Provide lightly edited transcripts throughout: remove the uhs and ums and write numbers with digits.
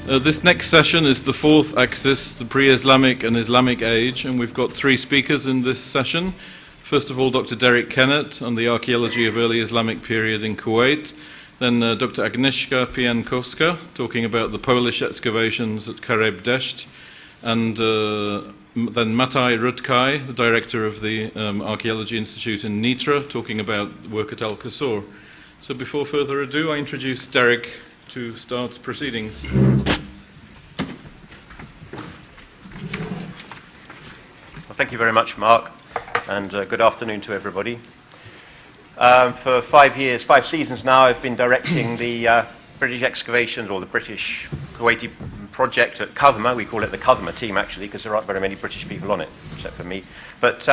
This next session is the fourth axis, the pre-Islamic and Islamic age, and we've got three speakers in this session. First of all, Dr. Derek Kennett on the archaeology of early Islamic period in Kuwait. Then Dr. Agnieszka Piankowska talking about the Polish excavations at Kareb Desht. And then Mataj Rudkaj, the director of the Archaeology Institute in Nitra, talking about work at Al-Qasur. So before further ado, I introduce Derek to start proceedings. Well, thank you very much, Mark, and good afternoon to everybody. For 5 seasons now, I've been directing the British excavations, or the British Kuwaiti project at Kadhma. We call it the Kadhma team, actually, because there aren't very many British people on it, except for me. But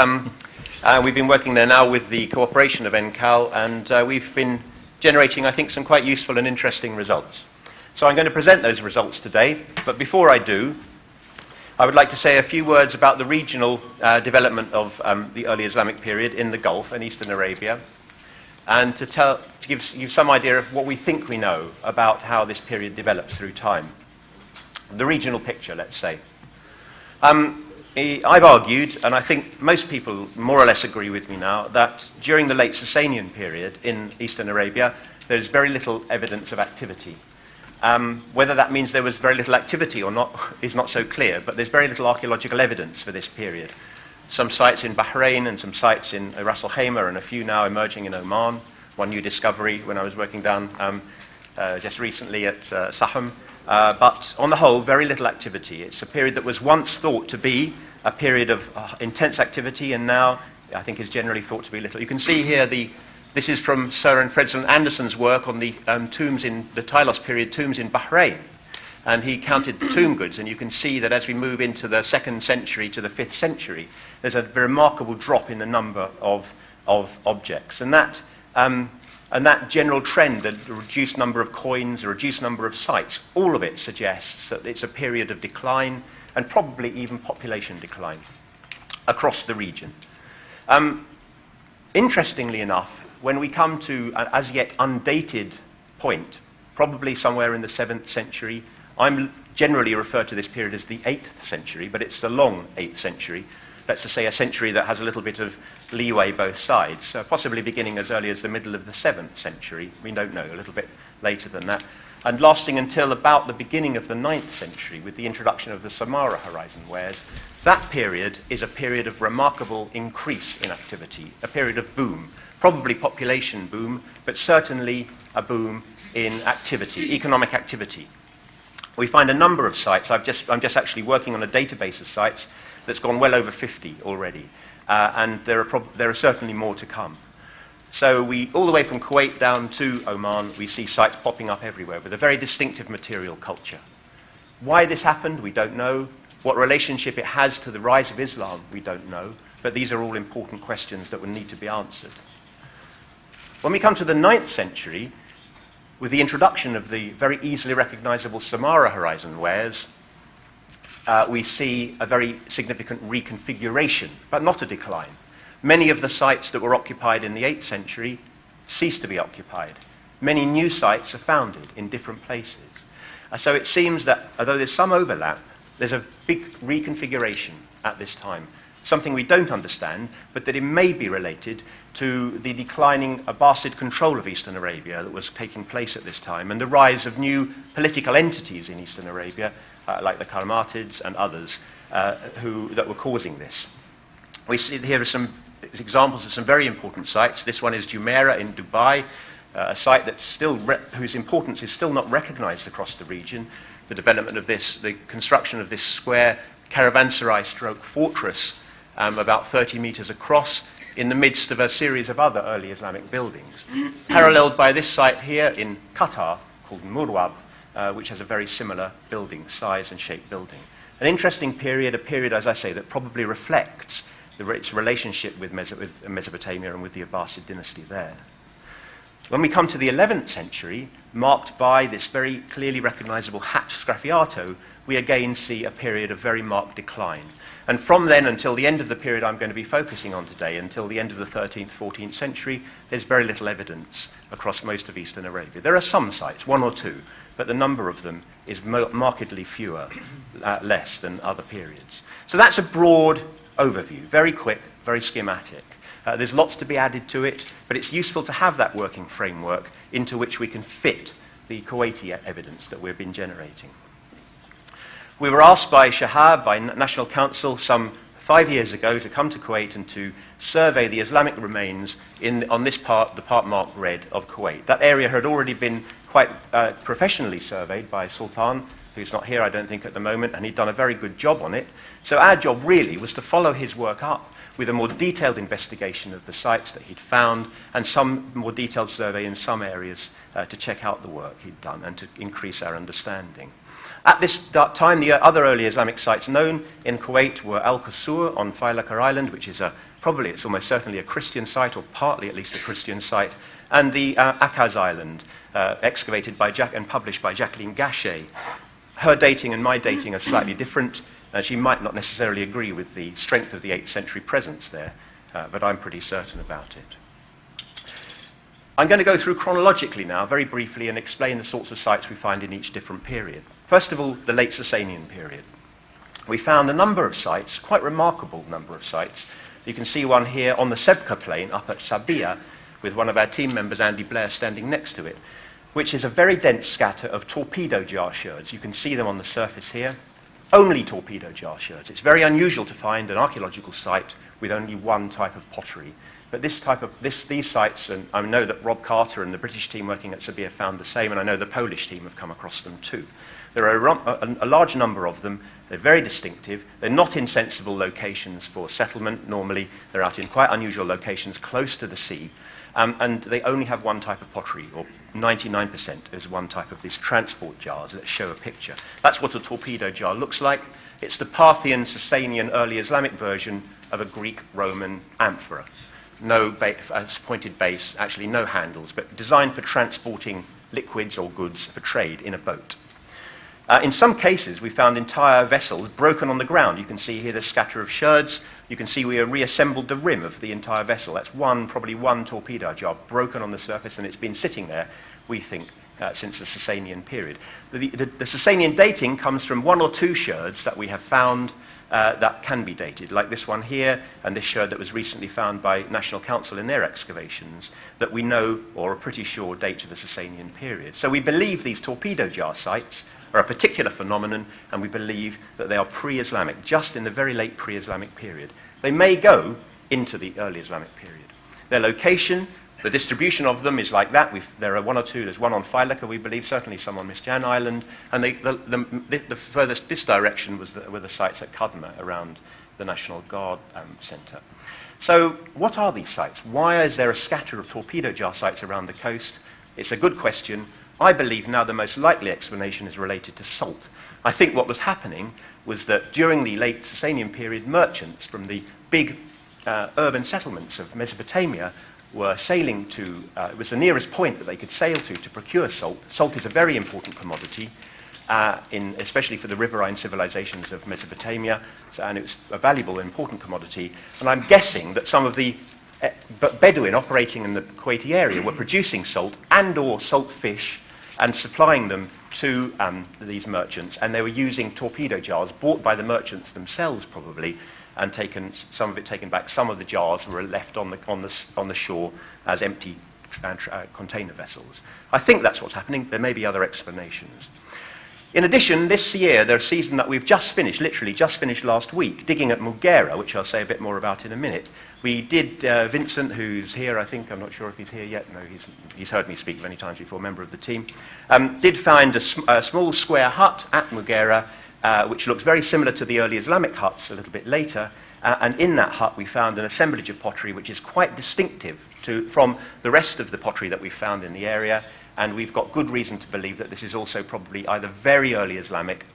we've been working there now with the cooperation of NCAL, and we've been generating, I think, some quite useful and interesting results. So I'm going to present those results today, but before I do, I would like to say a few words about the regional development of the early Islamic period in the Gulf and Eastern Arabia, and to give you some idea of what we think we know about how this period develops through time. The regional picture, let's say. I've argued, and I think most people more or less agree with me now, that during the late Sasanian period in Eastern Arabia, there's very little evidence of activity. Whether that means there was very little activity or not is not so clear, but there's very little archaeological evidence for this period. Some sites in Bahrain and some sites in Ras Al Khaimah and a few now emerging in Oman. One new discovery when I was working down just recently at Saham. But on the whole, very little activity. It's a period that was once thought to be a period of intense activity, and now I think is generally thought to be little. You can see here this is from Søren Fredslund Andersen's work on the tombs in the Tylos period tombs in Bahrain. And he counted the tomb goods, and you can see that as we move into the 2nd century to the 5th century, there's a remarkable drop in the number of objects. And that general trend, the reduced number of coins, a reduced number of sites, all of it suggests that it's a period of decline and probably even population decline across the region. Interestingly enough, when we come to an as yet undated point, probably somewhere in the 7th century, I'm generally refer to this period as the 8th century, but it's the long 8th century. Let's just say a century that has a little bit of leeway both sides, possibly beginning as early as the middle of the 7th century. We don't know, a little bit later than that. And lasting until about the beginning of the 9th century with the introduction of the Samara horizon wares. That period is a period of remarkable increase in activity, a period of boom, probably population boom, but certainly a boom in activity, economic activity. We find a number of sites. I'm just actually working on a database of sites that's gone well over 50 already, and there are certainly more to come. So all the way from Kuwait down to Oman, we see sites popping up everywhere with a very distinctive material culture. Why this happened, we don't know. What relationship it has to the rise of Islam, we don't know. But these are all important questions that will need to be answered. When we come to the 9th century, with the introduction of the very easily recognizable Samara horizon wares, we see a very significant reconfiguration, but not a decline. Many of the sites that were occupied in the 8th century ceased to be occupied. Many new sites are founded in different places. So it seems that, although there's some overlap, there's a big reconfiguration at this time. Something we don't understand, but that it may be related to the declining Abbasid control of Eastern Arabia that was taking place at this time, and the rise of new political entities in Eastern Arabia, like the Karamatids and others, that were causing this. We see here are some examples of some very important sites. This one is Jumeirah in Dubai, a site that's still whose importance is still not recognized across the region. The development of this, the construction of this square caravanserai-stroke fortress, about 30 meters across, in the midst of a series of other early Islamic buildings, paralleled by this site here in Qatar called Murwab, which has a very similar building, size and shape building. An interesting period, a period, as I say, that probably reflects its relationship with Mesopotamia and with the Abbasid dynasty there. When we come to the 11th century, marked by this very clearly recognizable hatch sgraffiato, we again see a period of very marked decline. And from then until the end of the period I'm going to be focusing on today, until the end of the 13th, 14th century, there's very little evidence across most of Eastern Arabia. There are some sites, one or two, but the number of them is markedly less than other periods. So that's a broad overview, very quick, very schematic. There's lots to be added to it, but it's useful to have that working framework into which we can fit the Kuwaiti evidence that we've been generating. We were asked by Shahab, by National Council, some 5 years ago to come to Kuwait and to survey the Islamic remains on this part, the part marked red of Kuwait. That area had already been quite professionally surveyed by Sultan, who's not here, I don't think, at the moment, and he'd done a very good job on it. So our job really was to follow his work up with a more detailed investigation of the sites that he'd found and some more detailed survey in some areas to check out the work he'd done and to increase our understanding. At this time, the other early Islamic sites known in Kuwait were Al-Qasur on Failaka Island, which is probably, it's almost certainly a Christian site, or partly at least a Christian site, and the Akaz Island, excavated by and published by Jacqueline Gachet. Her dating and my dating are slightly different. She might not necessarily agree with the strength of the 8th century presence there, but I'm pretty certain about it. I'm going to go through chronologically now, very briefly, and explain the sorts of sites we find in each different period. First of all, the late Sasanian period. We found a number of sites, quite remarkable number of sites. You can see one here on the Sebka plain up at Sabia, with one of our team members, Andy Blair, standing next to it, which is a very dense scatter of torpedo jar sherds. You can see them on the surface here. Only torpedo jar sherds. It's very unusual to find an archaeological site with only one type of pottery. But these sites, and I know that Rob Carter and the British team working at Sabia found the same, and I know the Polish team have come across them too. There are a large number of them. They're very distinctive. They're not in sensible locations for settlement. Normally, they're out in quite unusual locations close to the sea. And they only have one type of pottery, or 99% is one type of these transport jars that show a picture. That's what a torpedo jar looks like. It's the Parthian, Sasanian, early Islamic version of a Greek-Roman amphora. No pointed base, actually no handles, but designed for transporting liquids or goods for trade in a boat. In some cases, we found entire vessels broken on the ground. You can see here the scatter of sherds. You can see we have reassembled the rim of the entire vessel. That's probably one torpedo jar broken on the surface, and it's been sitting there, we think, since the Sasanian period. The Sasanian dating comes from one or two sherds that we have found that can be dated, like this one here, and this sherd that was recently found by National Council in their excavations, that we know, or are pretty sure, date to the Sasanian period. So we believe these torpedo jar sites are a particular phenomenon, and we believe that they are pre-Islamic, just in the very late pre-Islamic period. They may go into the early Islamic period. Their location, the distribution of them is like that. There are one or two. There's one on Failaka, we believe, certainly some on Misjan Island, and the furthest this direction were the sites at Kadma around the National Guard Centre. So what are these sites? Why is there a scatter of torpedo jar sites around the coast? It's a good question. I believe now the most likely explanation is related to salt. I think what was happening was that during the late Sasanian period, merchants from the big urban settlements of Mesopotamia were sailing to, it was the nearest point that they could sail to procure salt. Salt is a very important commodity, especially for the riverine civilizations of Mesopotamia, and it was a valuable and important commodity. And I'm guessing that some of the Bedouin operating in the Kuwaiti area were producing salt and or salt fish and supplying them to these merchants, and they were using torpedo jars bought by the merchants themselves probably, and some of it taken back. Some of the jars were left on the shore as empty container vessels. I think that's what's happening. There may be other explanations. In addition, this year, there's a season that we've just finished, literally just finished last week, digging at Mugera, which I'll say a bit more about in a minute. We did, Vincent, who's here, I think, I'm not sure if he's here yet. No, he's heard me speak many times before, member of the team, did find a small square hut at Mugera, which looks very similar to the early Islamic huts a little bit later. And in that hut, we found an assemblage of pottery which is quite distinctive from the rest of the pottery that we found in the area. And we've got good reason to believe that this is also probably either very early Islamic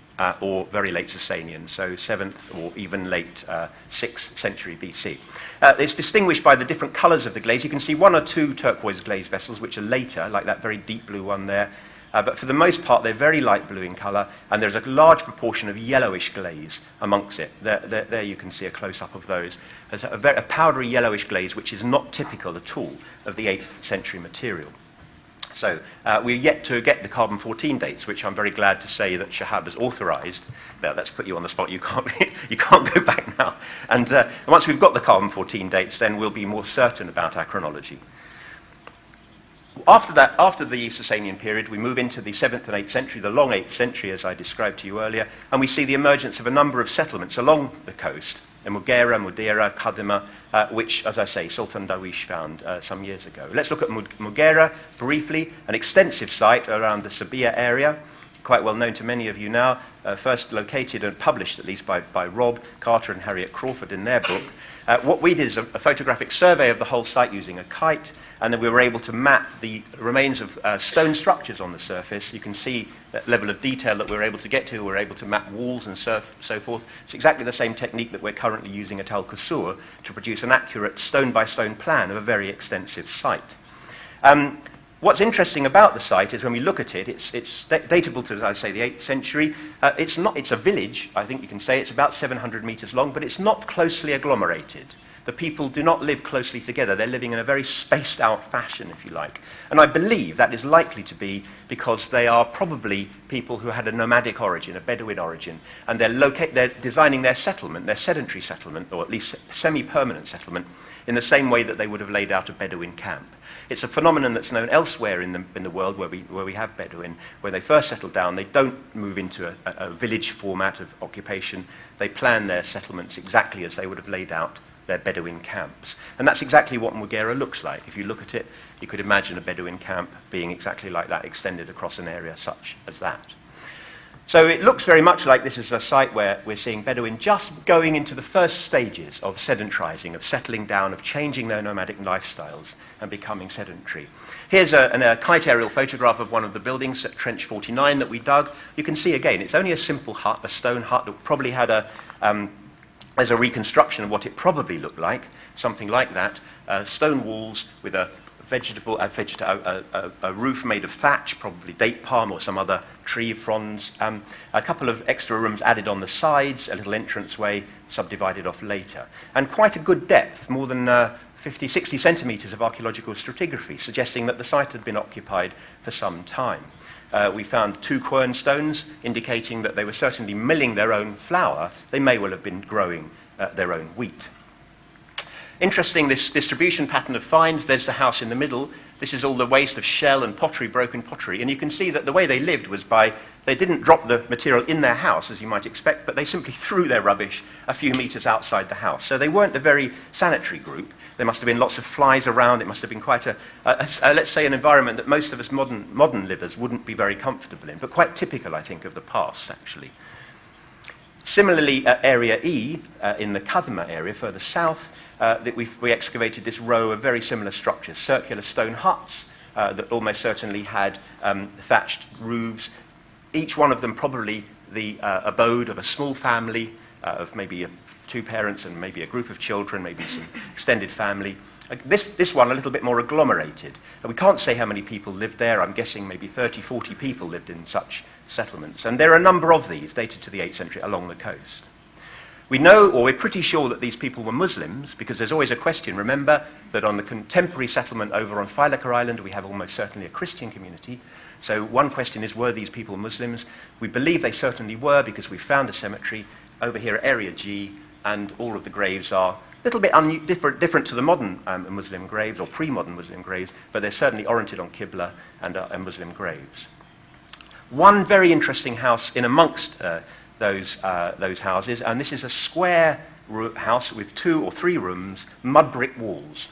or very late Sasanian, so 7th or even late 6th century BC. It's distinguished by the different colours of the glaze. You can see one or two turquoise glaze vessels, which are later, like that very deep blue one there. But for the most part, they're very light blue in colour, and there's a large proportion of yellowish glaze amongst it. There you can see a close-up of those. There's a powdery yellowish glaze, which is not typical at all of the 8th century material. So we're yet to get the carbon-14 dates, which I'm very glad to say that Shahab has authorized. Now, that's put you on the spot. You can't, you can't go back now. And once we've got the carbon-14 dates, then we'll be more certain about our chronology. After that, after the Sasanian period, we move into the 7th and 8th century, the long 8th century, as I described to you earlier, and we see the emergence of a number of settlements along the coast, Mugera, Mudera, Kadima, which, as I say, Sultan Darwish found some years ago. Let's look at Mugera briefly, an extensive site around the Sabia area, quite well known to many of you now, first located and published, at least, by Rob Carter and Harriet Crawford in their book. What we did is a photographic survey of the whole site using a kite, and then we were able to map the remains of stone structures on the surface. You can see that level of detail that we were able to get to. We were able to map walls and so forth. It's exactly the same technique that we're currently using at Al Qusur to produce an accurate stone-by-stone plan of a very extensive site. What's interesting about the site is when we look at it, it's datable to, as I say, the 8th century. It's a village, I think you can say. It's about 700 meters long, but it's not closely agglomerated. The people do not live closely together. They're living in a very spaced out fashion, if you like. And I believe that is likely to be because they are probably people who had a nomadic origin, a Bedouin origin, and they're designing their settlement, their sedentary settlement, or at least semi-permanent settlement, in the same way that they would have laid out a Bedouin camp. It's a phenomenon that's known elsewhere in the world where we have Bedouin. When they first settle down, they don't move into a village format of occupation. They plan their settlements exactly as they would have laid out their Bedouin camps. And that's exactly what Mugera looks like. If you look at it, you could imagine a Bedouin camp being exactly like that, extended across an area such as that. So it looks very much like this is a site where we're seeing Bedouin just going into the first stages of sedentarizing, of settling down, of changing their nomadic lifestyles and becoming sedentary. Here's a kite aerial photograph of one of the buildings at Trench 49 that we dug. You can see again, it's only a simple hut, a stone hut that probably had as a reconstruction of what it probably looked like, something like that, stone walls with a roof made of thatch, probably date palm or some other tree fronds, a couple of extra rooms added on the sides, a little entranceway subdivided off later, and quite a good depth, more than 50, 60 centimetres of archaeological stratigraphy, suggesting that the site had been occupied for some time. We found 2 quern stones, indicating that they were certainly milling their own flour. They may well have been growing their own wheat. Interesting, this distribution pattern of finds. There's the house in the middle. This is all the waste of shell and pottery, broken pottery. And you can see that the way they lived was they didn't drop the material in their house, as you might expect, but they simply threw their rubbish a few meters outside the house. So they weren't a very sanitary group. There must have been lots of flies around. It must have been quite let's say, an environment that most of us modern livers wouldn't be very comfortable in, but quite typical, I think, of the past, actually. Similarly, at Area E, in the Kadima area, further south, that we excavated this row of very similar structures, circular stone huts that almost certainly had thatched roofs, each one of them probably the abode of a small family of maybe 2 parents and maybe a group of children, maybe some extended family. This one a little bit more agglomerated. We can't say how many people lived there. I'm guessing maybe 30, 40 people lived in such settlements. And there are a number of these dated to the 8th century along the coast. We know, or we're pretty sure, that these people were Muslims, because there's always a question. Remember that on the contemporary settlement over on Failaka Island, we have almost certainly a Christian community. So one question is, were these people Muslims? We believe they certainly were, because we found a cemetery over here at Area G, and all of the graves are a little bit different to the modern Muslim graves, or pre-modern Muslim graves, but they're certainly oriented on Qibla and Muslim graves. One very interesting house in amongst those houses, and this is a square house with 2 or 3 rooms, mud brick walls.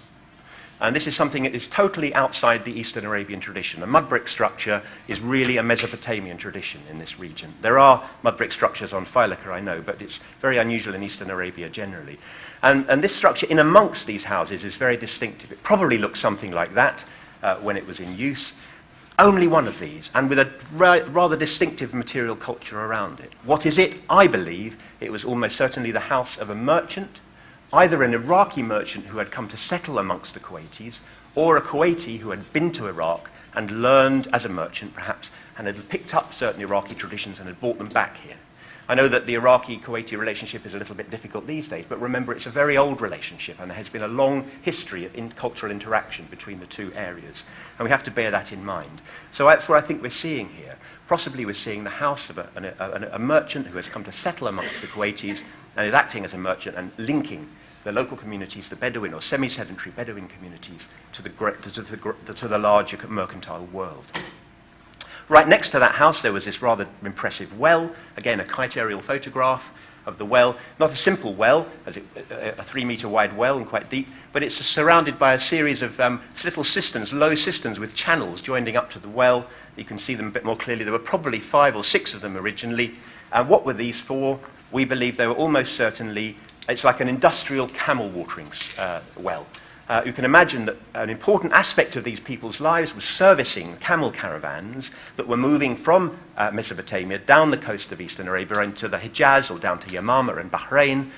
And this is something that is totally outside the Eastern Arabian tradition. A mud brick structure is really a Mesopotamian tradition in this region. There are mud brick structures on Failaka, I know, but it's very unusual in Eastern Arabia generally. And this structure in amongst these houses is very distinctive. It probably looked something like that when it was in use. Only one of these, and with a rather distinctive material culture around it. What is it? I believe it was almost certainly the house of a merchant, either an Iraqi merchant who had come to settle amongst the Kuwaitis, or a Kuwaiti who had been to Iraq and learned as a merchant, perhaps, and had picked up certain Iraqi traditions and had brought them back here. I know that the Iraqi-Kuwaiti relationship is a little bit difficult these days, but remember it's a very old relationship and there has been a long history in cultural interaction between the two areas. And we have to bear that in mind. So that's what I think we're seeing here. Possibly we're seeing the house of a merchant who has come to settle amongst the Kuwaitis and is acting as a merchant and linking the local communities, the Bedouin or semi-sedentary Bedouin communities, to the larger mercantile world. Right next to that house there was this rather impressive well, again a kite aerial photograph of the well, not a simple well, a 3-meter wide well and quite deep, but it's surrounded by a series of little cisterns, low cisterns with channels joining up to the well. You can see them a bit more clearly. There were probably 5 or 6 of them originally. And what were these for? We believe they were almost certainly, it's like an industrial camel watering well. You can imagine that an important aspect of these people's lives was servicing camel caravans that were moving from Mesopotamia down the coast of Eastern Arabia into the Hijaz or down to Yamama and Bahrain.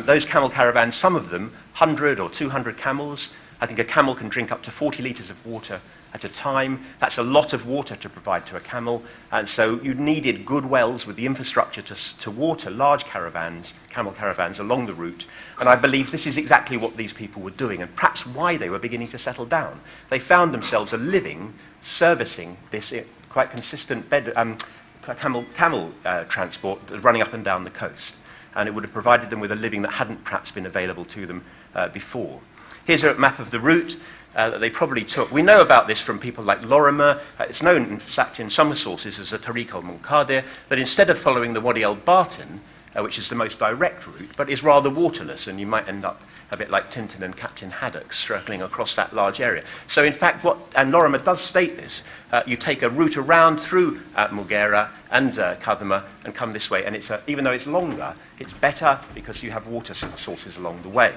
Those camel caravans, some of them, 100 or 200 camels. I think a camel can drink up to 40 litres of water at a time. That's a lot of water to provide to a camel. And so you needed good wells with the infrastructure to water large caravans, camel caravans along the route. And I believe this is exactly what these people were doing and perhaps why they were beginning to settle down. They found themselves a living servicing this quite consistent camel transport running up and down the coast. And it would have provided them with a living that hadn't perhaps been available to them before. Here's a map of the route that they probably took. We know about this from people like Lorimer. It's known, in fact, in some sources as a Tariq al-Munqadir, that instead of following the Wadi al-Bartin, which is the most direct route, but is rather waterless, and you might end up a bit like Tintin and Captain Haddock struggling across that large area. So in fact, and Lorimer does state this, you take a route around through Mughera and Kadhima and come this way, and even though it's longer, it's better because you have water sources along the way.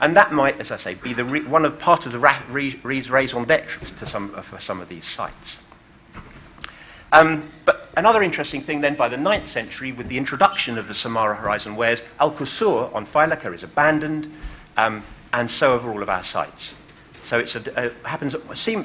And that might, as I say, be part of the raison d'etre for some of these sites. But another interesting thing then, by the 9th century, with the introduction of the Samara horizon wares, Al-Qusur on Failaka is abandoned, and so are all of our sites. So it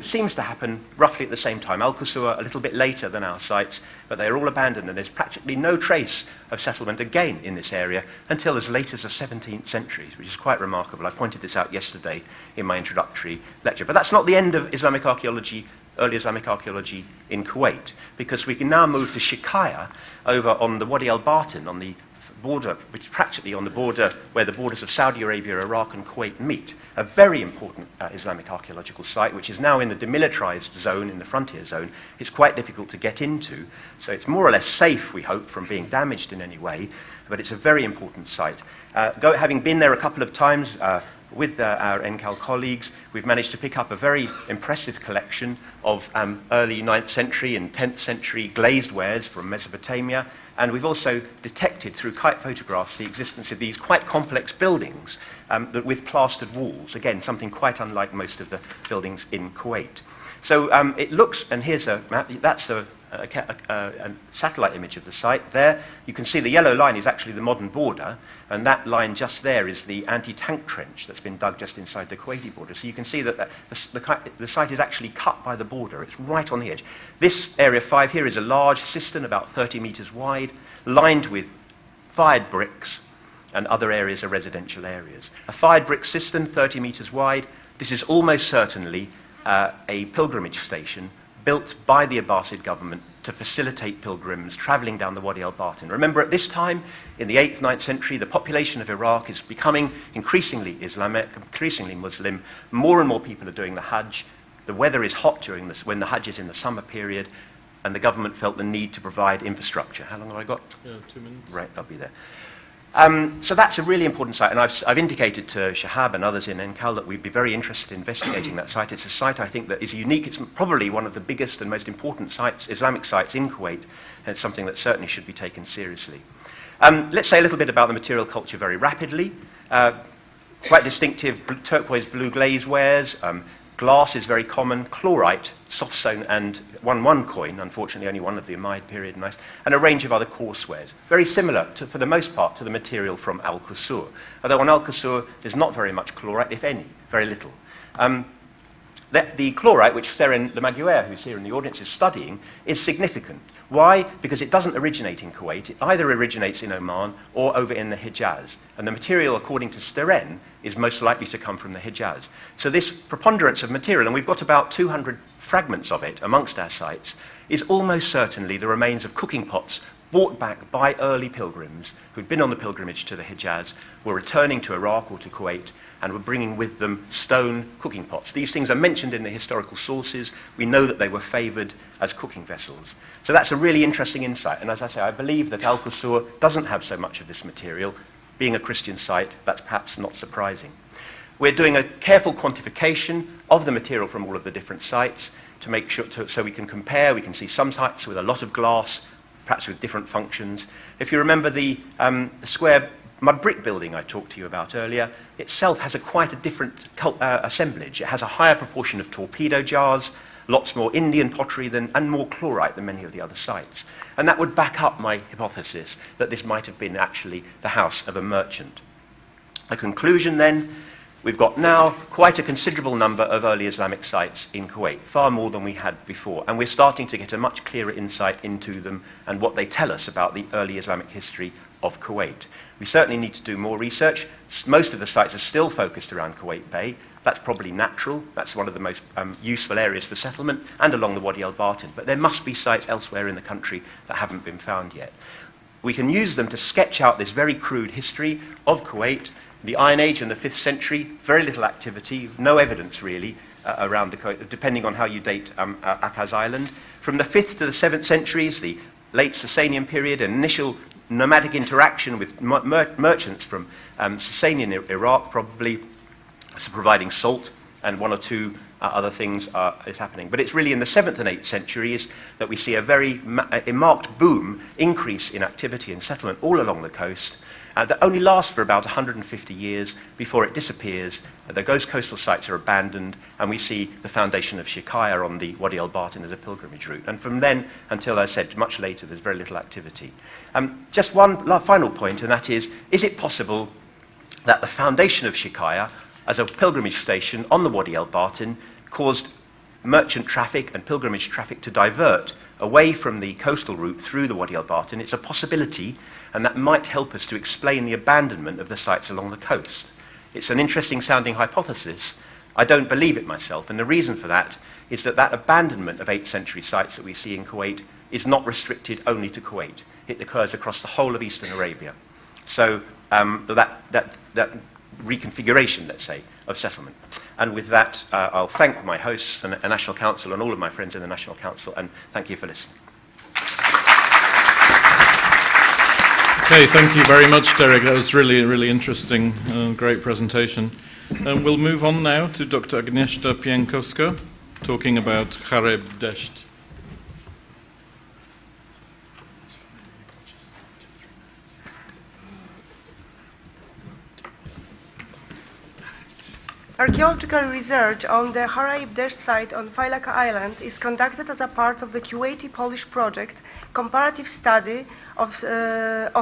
seems to happen roughly at the same time. Al-Qusur a little bit later than our sites, but they're all abandoned, and there's practically no trace of settlement again in this area until as late as the 17th century, which is quite remarkable. I pointed this out yesterday in my introductory lecture. But that's not the end of Islamic archaeology, early Islamic archaeology in Kuwait, because we can now move to Shikaya over on the Wadi al-Bartin, on the border, which is practically on the border where the borders of Saudi Arabia, Iraq and Kuwait meet. A very important Islamic archaeological site, which is now in the demilitarized zone, in the frontier zone. It's quite difficult to get into, so it's more or less safe, we hope, from being damaged in any way, but it's a very important site. Having been there a couple of times with our NCAL colleagues, we've managed to pick up a very impressive collection of early 9th century and 10th century glazed wares from Mesopotamia. And we've also detected through kite photographs the existence of these quite complex buildings with plastered walls. Again, something quite unlike most of the buildings in Kuwait. So it looks, and here's a map, that's a satellite image of the site there. You can see the yellow line is actually the modern border, and that line just there is the anti-tank trench that's been dug just inside the Kuwaiti border. So you can see that the site is actually cut by the border. It's right on the edge. This area 5 here is a large cistern about 30 meters wide, lined with fired bricks, and other areas are residential areas. A fired brick cistern, 30 meters wide. This is almost certainly a pilgrimage station built by the Abbasid government to facilitate pilgrims traveling down the Wadi al-Bartin. Remember, at this time, in the 8th, 9th century, the population of Iraq is becoming increasingly Islamic, increasingly Muslim. More and more people are doing the Hajj. The weather is hot when the Hajj is in the summer period, and the government felt the need to provide infrastructure. How long have I got? 2 minutes. Right, I'll be there. So that's a really important site, and I've indicated to Shahab and others in NCAL that we'd be very interested in investigating that site. It's a site I think that is unique. It's probably one of the biggest and most important sites, Islamic sites in Kuwait, and it's something that certainly should be taken seriously. Let's say a little bit about the material culture very rapidly. Quite distinctive turquoise blue glaze wares. Glass is very common, chlorite, soft stone, and 1 coin, unfortunately only one of the Umayyad period, nice, and a range of other coarse wares. Very similar, for the most part, to the material from Al-Qusur. Although on Al-Qusur, there's not very much chlorite, if any, very little. The chlorite, which Seren Lemaguer, who's here in the audience, is studying, is significant. Why? Because it doesn't originate in Kuwait. It either originates in Oman or over in the Hijaz. And the material, according to Steren, is most likely to come from the Hijaz. So this preponderance of material, and we've got about 200 fragments of it amongst our sites, is almost certainly the remains of cooking pots brought back by early pilgrims who'd been on the pilgrimage to the Hijaz, were returning to Iraq or to Kuwait, and were bringing with them stone cooking pots. These things are mentioned in the historical sources. We know that they were favoured as cooking vessels. So that's a really interesting insight. And as I say, I believe that Al-Qusur doesn't have so much of this material. Being a Christian site, that's perhaps not surprising. We're doing a careful quantification of the material from all of the different sites to make sure, so we can compare. We can see some sites with a lot of glass, perhaps with different functions. If you remember the square mud brick building I talked to you about earlier, itself has quite a different assemblage. It has a higher proportion of torpedo jars, lots more Indian pottery and more chlorite than many of the other sites. And that would back up my hypothesis that this might have been actually the house of a merchant. A conclusion then, we've got now quite a considerable number of early Islamic sites in Kuwait, far more than we had before, and we're starting to get a much clearer insight into them and what they tell us about the early Islamic history of Kuwait. We certainly need to do more research. Most of the sites are still focused around Kuwait Bay. That's probably natural. That's one of the most useful areas for settlement, and along the Wadi al-Batin. But there must be sites elsewhere in the country that haven't been found yet. We can use them to sketch out this very crude history of Kuwait, the Iron Age and the 5th century, very little activity, no evidence really around the Kuwait, depending on how you date Akaz Island. From the 5th to the 7th centuries, the late Sasanian period, an initial nomadic interaction with merchants from Sasanian Iraq, probably providing salt, and one or two other things is happening. But it's really in the 7th and 8th centuries that we see a very marked boom, increase in activity and settlement all along the coast, that only lasts for about 150 years before it disappears. Those coastal sites are abandoned, and we see the foundation of Shikaya on the Wadi al-Batin as a pilgrimage route. And from then until, I said, much later, there's very little activity. Just one final point, and that is it possible that the foundation of Shikaya as a pilgrimage station on the Wadi al-Batin caused merchant traffic and pilgrimage traffic to divert away from the coastal route through the Wadi al-Batin? It's a possibility, and that might help us to explain the abandonment of the sites along the coast. It's an interesting sounding hypothesis. I don't believe it myself, and the reason for that is that abandonment of 8th century sites that we see in Kuwait is not restricted only to Kuwait. It occurs across the whole of Eastern Arabia. So that reconfiguration, let's say, of settlement. And with that, I'll thank my hosts and the National Council and all of my friends in the National Council, and thank you for listening. Okay, thank you very much, Derek. That was really, really interesting, great presentation. We'll move on now to Dr. Agnieszka Pienkowska, talking about Khareb Desht. Archaeological research on the Khareb Desht site on Failaka Island is conducted as a part of the Kuwaiti-Polish project Comparative Study of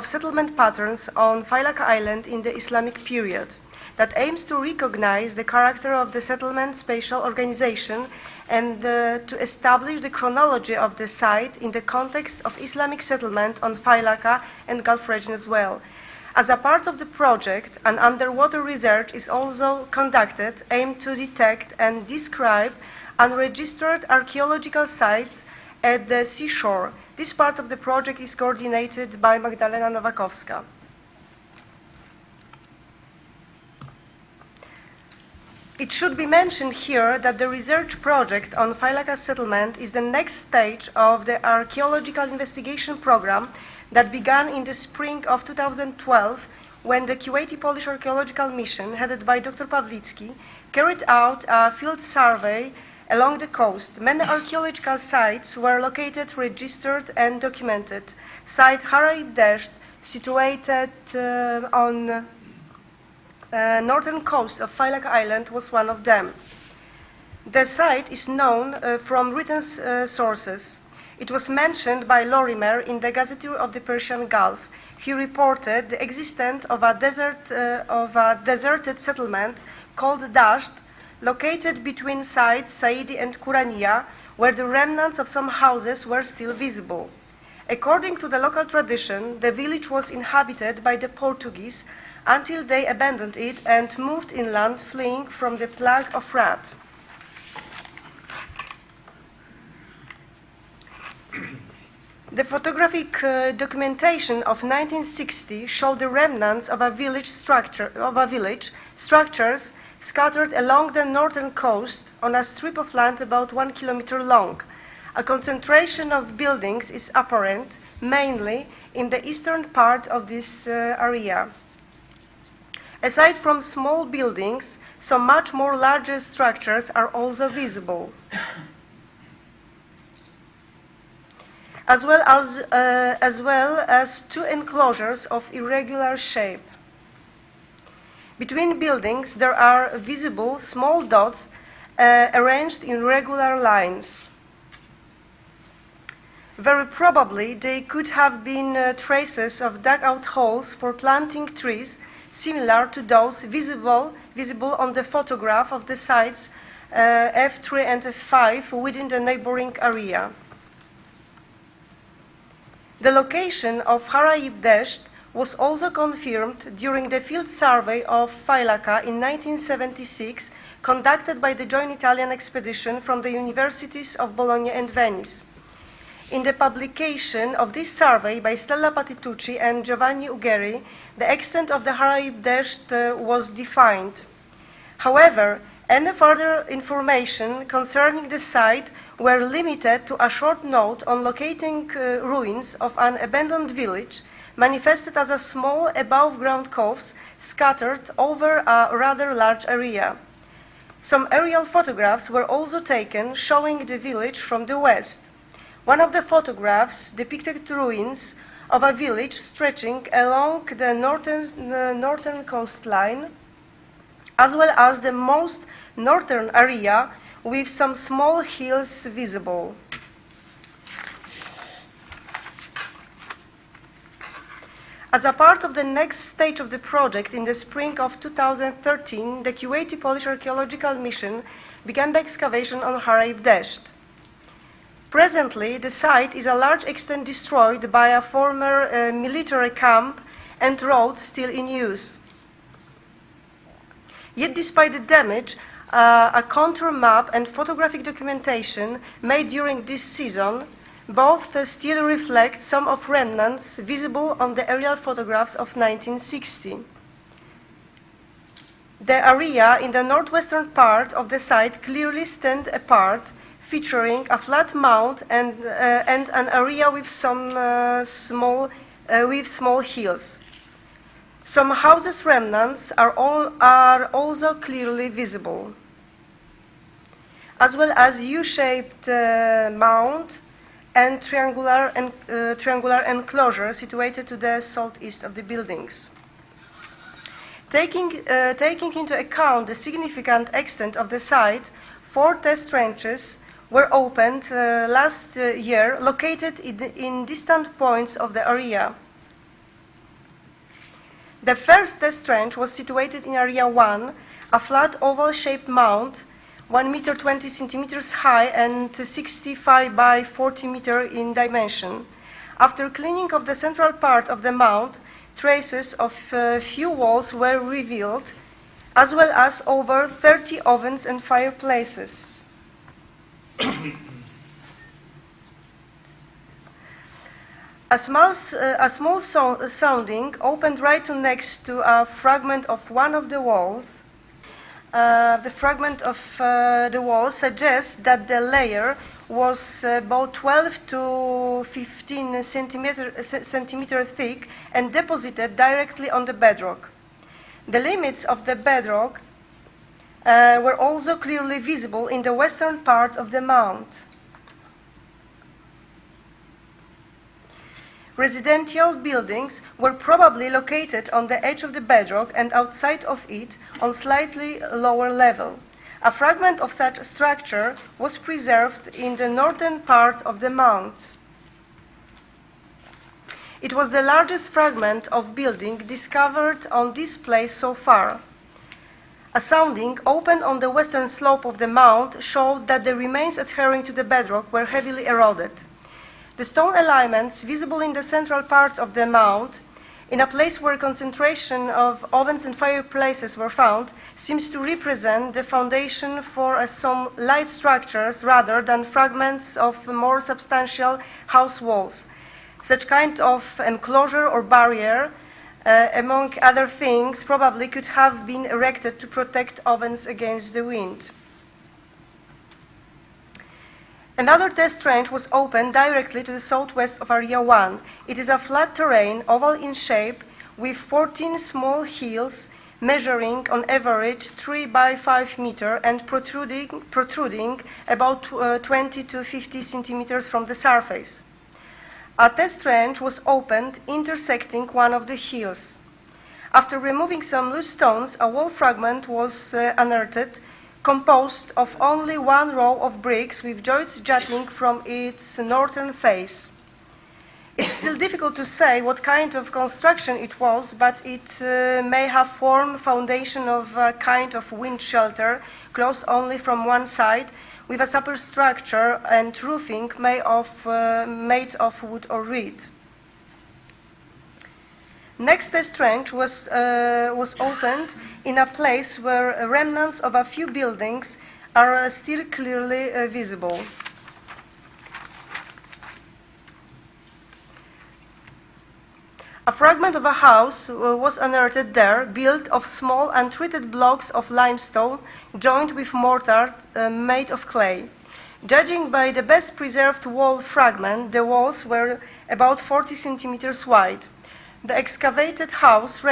Settlement Patterns on Failaka Island in the Islamic period that aims to recognize the character of the settlement spatial organization and to establish the chronology of the site in the context of Islamic settlement on Failaka and Gulf region as well. As a part of the project, an underwater research is also conducted aimed to detect and describe unregistered archaeological sites at the seashore. This part of the project is coordinated by Magdalena Nowakowska. It should be mentioned here that the research project on Failaka settlement is the next stage of the archaeological investigation program that began in the spring of 2012 when the Kuwaiti-Polish Archaeological Mission, headed by Dr. Pawlicki, carried out a field survey along the coast. Many archaeological sites were located, registered and documented. Site Khareb Desht, situated on northern coast of Failaka Island, was one of them. The site is known from written sources. It was mentioned by Lorimer in the Gazetteer of the Persian Gulf. He reported the existence of a deserted settlement called Dasht, located between sites Saidi and Kuraniya, where the remnants of some houses were still visible. According to the local tradition, the village was inhabited by the Portuguese until they abandoned it and moved inland, fleeing from the plague of rat. The photographic documentation of 1960 showed the remnants of a village structures scattered along the northern coast on a strip of land about 1 kilometer long. A concentration of buildings is apparent, mainly in the eastern part of this area. Aside from small buildings, some much more larger structures are also visible, as well as two enclosures of irregular shape. Between buildings, there are visible small dots arranged in regular lines. Very probably, they could have been traces of dug-out holes for planting trees, similar to those visible on the photograph of the sites F3 and F5 within the neighboring area. The location of Haraib Desht was also confirmed during the field survey of Failaka in 1976, conducted by the joint Italian expedition from the universities of Bologna and Venice. In the publication of this survey by Stella Patitucci and Giovanni Ugeri, the extent of the Haraib Desht was defined. However, any further information concerning the site were limited to a short note on locating ruins of an abandoned village, manifested as a small above-ground coves scattered over a rather large area. Some aerial photographs were also taken showing the village from the west. One of the photographs depicted ruins of a village stretching along the northern coastline, as well as the most northern area with some small hills visible. As a part of the next stage of the project, in the spring of 2013, the Kuwaiti Polish Archaeological Mission began the excavation on Haraib Desht. Presently, the site is a large extent destroyed by a former military camp and roads still in use. Yet, despite the damage, a contour map and photographic documentation made during this season both still reflect some of remnants visible on the aerial photographs of 1960. The area in the northwestern part of the site clearly stands apart, featuring a flat mound and an area with some small hills. Some houses' remnants are also clearly visible, as well as U-shaped mound and triangular enclosure situated to the southeast of the buildings. Taking into account the significant extent of the site, 4 test trenches were opened last year, located in distant points of the area. The first test trench was situated in Area 1, a flat oval-shaped mound, 1 meter 20 centimeters high and 65 by 40 meters in dimension. After cleaning of the central part of the mound, traces of few walls were revealed, as well as over 30 ovens and fireplaces. A small sounding opened right next to a fragment of one of the walls. The fragment of the wall suggests that the layer was about 12 to 15 centimeter thick and deposited directly on the bedrock. The limits of the bedrock were also clearly visible in the western part of the mound. Residential buildings were probably located on the edge of the bedrock and outside of it on slightly lower level. A fragment of such structure was preserved in the northern part of the mound. It was the largest fragment of building discovered on this place so far. A sounding opened on the western slope of the mound showed that the remains adhering to the bedrock were heavily eroded. The stone elements visible in the central part of the mound, in a place where concentration of ovens and fireplaces were found, seems to represent the foundation for some light structures rather than fragments of more substantial house walls. Such kind of enclosure or barrier, among other things, probably could have been erected to protect ovens against the wind. Another test range was opened directly to the southwest of Area 1. It is a flat terrain, oval in shape, with 14 small hills measuring on average 3 by 5 meters and protruding about 20 to 50 centimeters from the surface. A test range was opened intersecting one of the hills. After removing some loose stones, a wall fragment was unearthed, composed of only one row of bricks with joists jutting from its northern face. It's still difficult to say what kind of construction it was, but it may have formed foundation of a kind of wind shelter, closed only from one side, with a superstructure and roofing made of wood or reed. Next test range was opened in a place where remnants of a few buildings are still clearly visible. A fragment of a house was unearthed there, built of small untreated blocks of limestone joined with mortar made of clay. Judging by the best preserved wall fragment, the walls were about 40 centimeters wide. The excavated house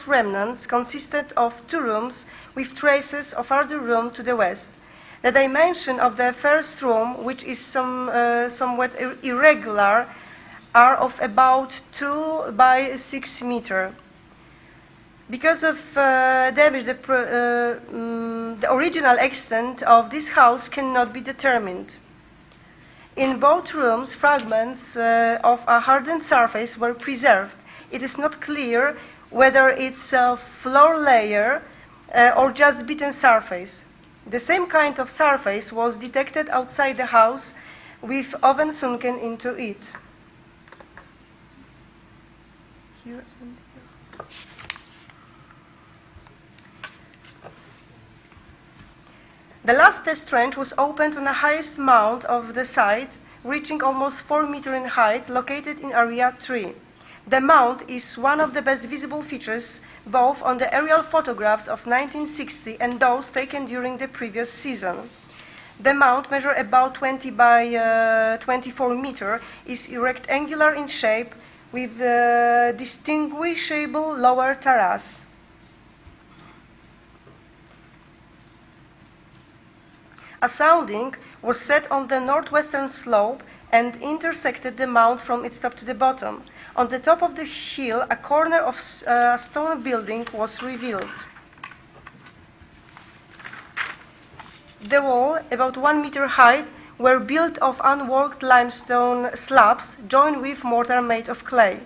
remnants consisted of 2 rooms with traces of other room to the west. The dimension of the first room, which is somewhat irregular, are of about 2 by 6 meters. Because of damage, the original extent of this house cannot be determined. In both rooms, fragments of a hardened surface were preserved. It is not clear whether it's a floor layer or just beaten surface. The same kind of surface was detected outside the house with oven sunken into it. Here and here. The last test range was opened on the highest mound of the site, reaching almost 4 meters in height, located in Area 3. The mound is one of the best visible features, both on the aerial photographs of 1960 and those taken during the previous season. The mound, measured about 20 by 24 meters, is rectangular in shape, with distinguishable lower terrace. A sounding was set on the northwestern slope and intersected the mound from its top to the bottom. On the top of the hill, a corner of a stone building was revealed. The wall, about 1 meter high, were built of unworked limestone slabs joined with mortar made of clay.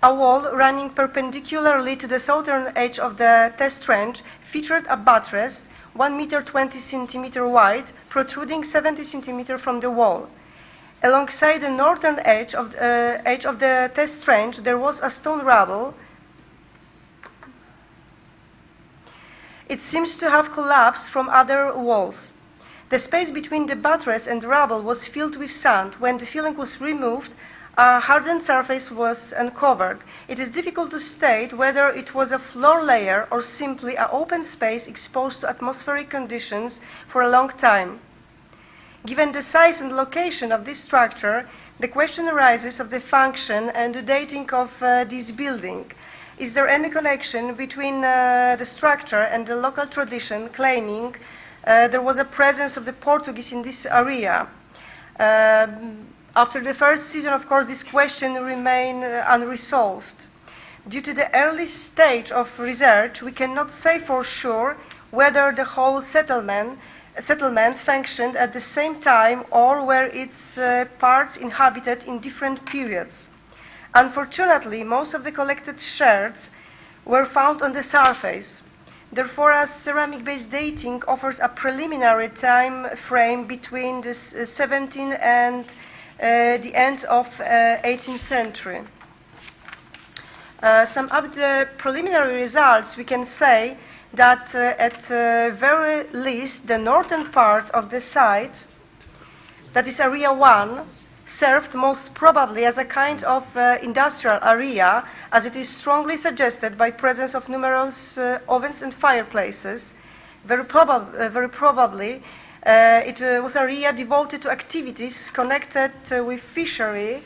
A wall running perpendicularly to the southern edge of the test range featured a buttress 1 meter 20 centimeters wide, protruding 70 centimeters from the wall. Alongside the northern edge of the test range, there was a stone rubble. It seems to have collapsed from other walls. The space between the buttress and the rubble was filled with sand. When the filling was removed, a hardened surface was uncovered. It is difficult to state whether it was a floor layer or simply an open space exposed to atmospheric conditions for a long time. Given the size and location of this structure, the question arises of the function and the dating of this building. Is there any connection between the structure and the local tradition claiming there was a presence of the Portuguese in this area? After the first season, of course, this question remained unresolved. Due to the early stage of research, we cannot say for sure whether the whole settlement functioned at the same time or were its parts inhabited in different periods. Unfortunately, most of the collected shards were found on the surface. Therefore, as ceramic-based dating offers a preliminary time frame between the 17th and the end of 18th century. Some of the preliminary results, we can say that at very least the northern part of the site, that is area 1, served most probably as a kind of industrial area, as it is strongly suggested by presence of numerous ovens and fireplaces. Very probably it was an area devoted to activities connected with fishery,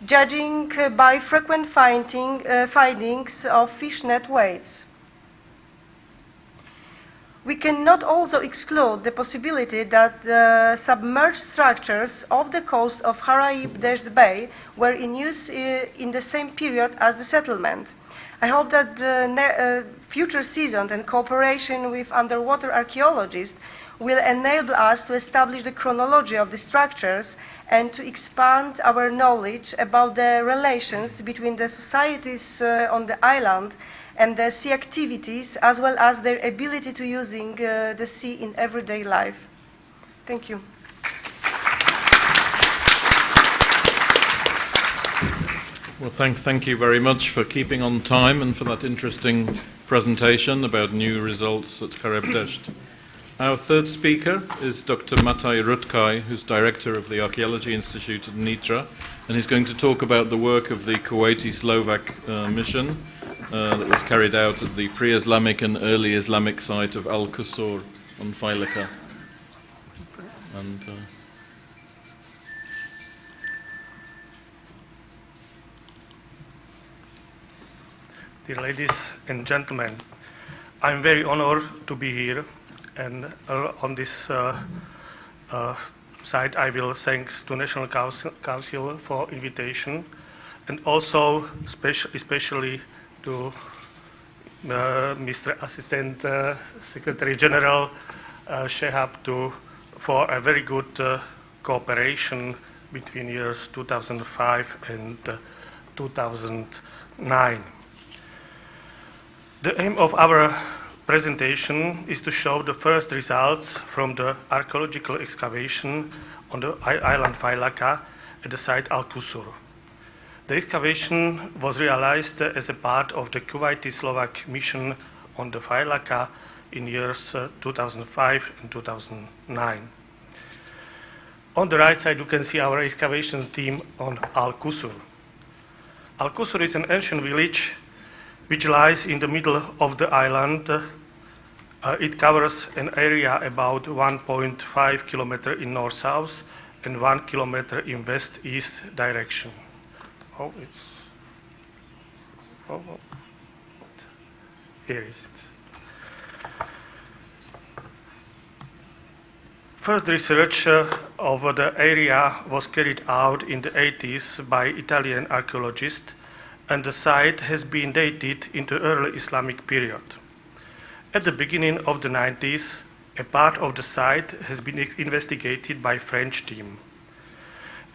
judging by frequent findings of fish net weights. We cannot also exclude the possibility that the submerged structures off the coast of Haraib-Desht Bay were in use in the same period as the settlement. I hope that the future season and cooperation with underwater archaeologists will enable us to establish the chronology of the structures and to expand our knowledge about the relations between the societies on the island and the sea activities, as well as their ability to using the sea in everyday life. Thank you. Well, thank you very much for keeping on time and for that interesting presentation about new results at Haraib-Desht. Our third speaker is Dr. Mataj Rutkaj, who's director of the Archaeology Institute at Nitra, and he's going to talk about the work of the Kuwaiti-Slovak mission that was carried out at the pre-Islamic and early Islamic site of Al-Qusur on Failaka. And dear ladies and gentlemen, I'm very honored to be here, and on this side I will thank to National Council for invitation, and also especially to Mr. Assistant Secretary General Shehab for a very good cooperation between years 2005 and 2009. The aim of our presentation is to show the first results from the archaeological excavation on the island Failaka at the site Al-Qusur. The excavation was realized as a part of the Kuwaiti-Slovak mission on the Failaka in years 2005 and 2009. On the right side you can see our excavation team on Al-Qusur. Al-Qusur is an ancient village which lies in the middle of the island. It covers an area about 1.5 kilometers in north-south and 1 kilometer in west-east direction. Here is it. First research over the area was carried out in the 80s by Italian archaeologists, and the site has been dated into early Islamic period. At the beginning of the 90s, a part of the site has been investigated by French team.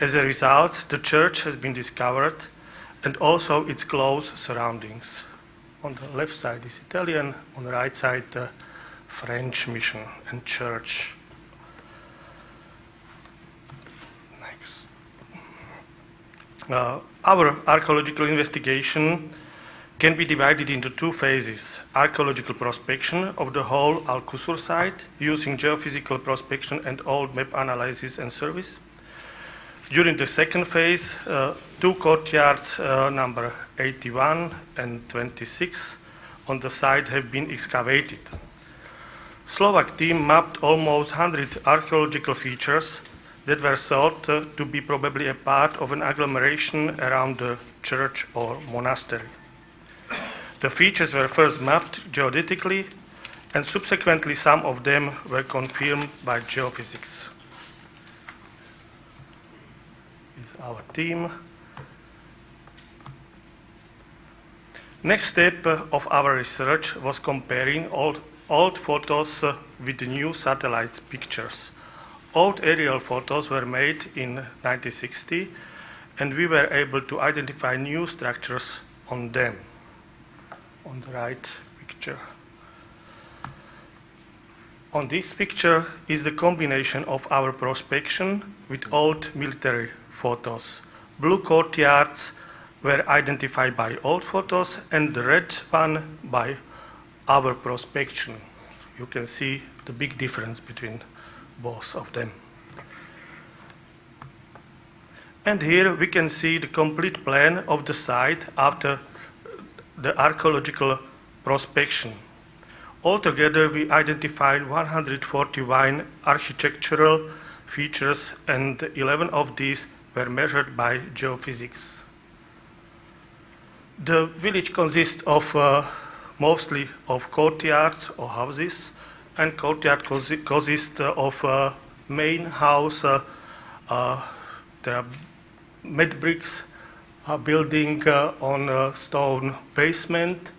As a result, the church has been discovered and also its close surroundings. On the left side is Italian, on the right side the French mission and church. Next. Our archaeological investigation can be divided into two phases: archaeological prospection of the whole Al-Qusur site using geophysical prospection and old map analysis and surveys. During the second phase, two courtyards number 81 and 26 on the site have been excavated. Slovak team mapped almost 100 archaeological features that were thought to be probably a part of an agglomeration around the church or monastery. The features were first mapped geodetically, and subsequently some of them were confirmed by geophysics. This is our team. Next step of our research was comparing old photos with the new satellite pictures. Old aerial photos were made in 1960, and we were able to identify new structures on them. On the right picture. On this picture is the combination of our prospection with old military photos. Blue courtyards were identified by old photos, and the red one by our prospection. You can see the big difference between both of them. And here we can see the complete plan of the site after the archaeological prospection. Altogether, we identified 141 architectural features, and 11 of these were measured by geophysics. The village consists of mostly of courtyards or houses, and courtyard consists of main house. There are mud bricks, a building on a stone basement,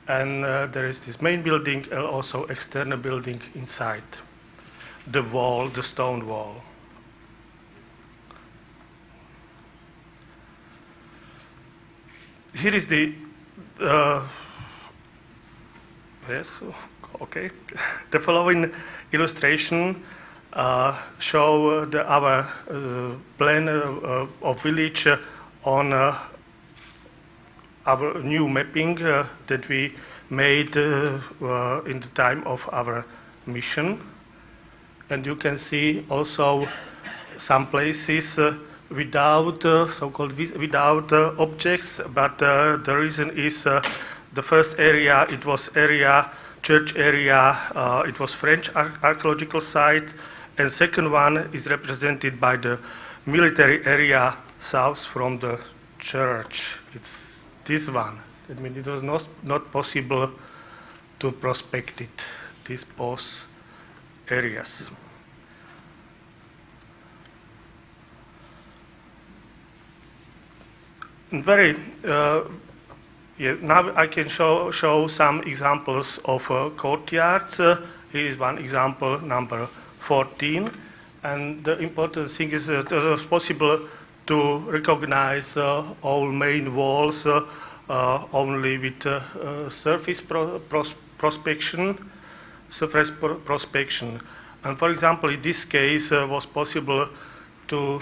and there is this main building and also external building inside the wall, the stone wall. Here is the the following illustration show our plan of village on our new mapping that we made in the time of our mission. And you can see also some places without so-called without objects, but the reason is the first area, it was church area, it was French archaeological site, and second one is represented by the military area south from the church. It's this one. I mean, it was not possible to prospect it, these both areas. Now I can show some examples of courtyards. Here is one example, number 14. And the important thing is that it was possible to recognize all main walls only with surface prospection. And for example, in this case, was possible to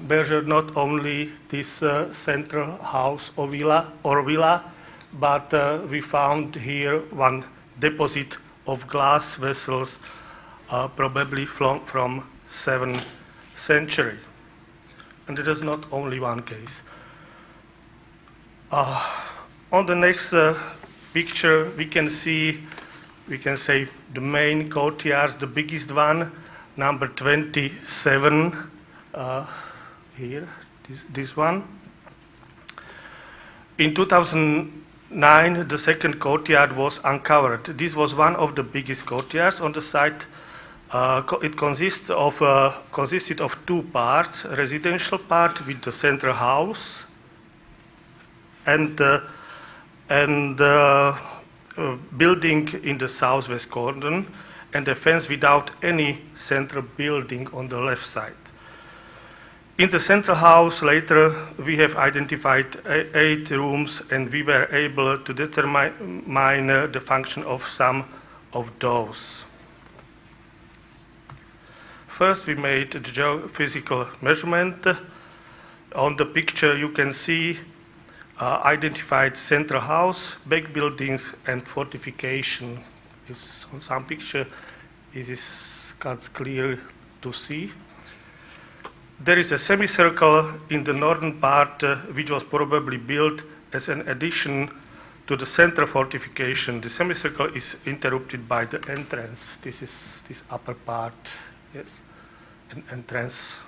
measure not only this central house or villa, but we found here one deposit of glass vessels, probably from 7th century. And it is not only one case. On the next picture, we can say the main courtyards, the biggest one, number 27. Here, this one. In 2009, the second courtyard was uncovered. This was one of the biggest courtyards on the site. It consisted of two parts: residential part with the central house, and building in the southwest corner, and a fence without any central building on the left side. In the central house, later, we have identified 8 rooms, and we were able to determine the function of some of those. First, we made the geophysical measurement. On the picture, you can see identified central house, back buildings, and fortification. On some picture, it is clear to see. There is a semicircle in the northern part, which was probably built as an addition to the central fortification. The semicircle is interrupted by the entrance. This is this upper part, yes, an entrance.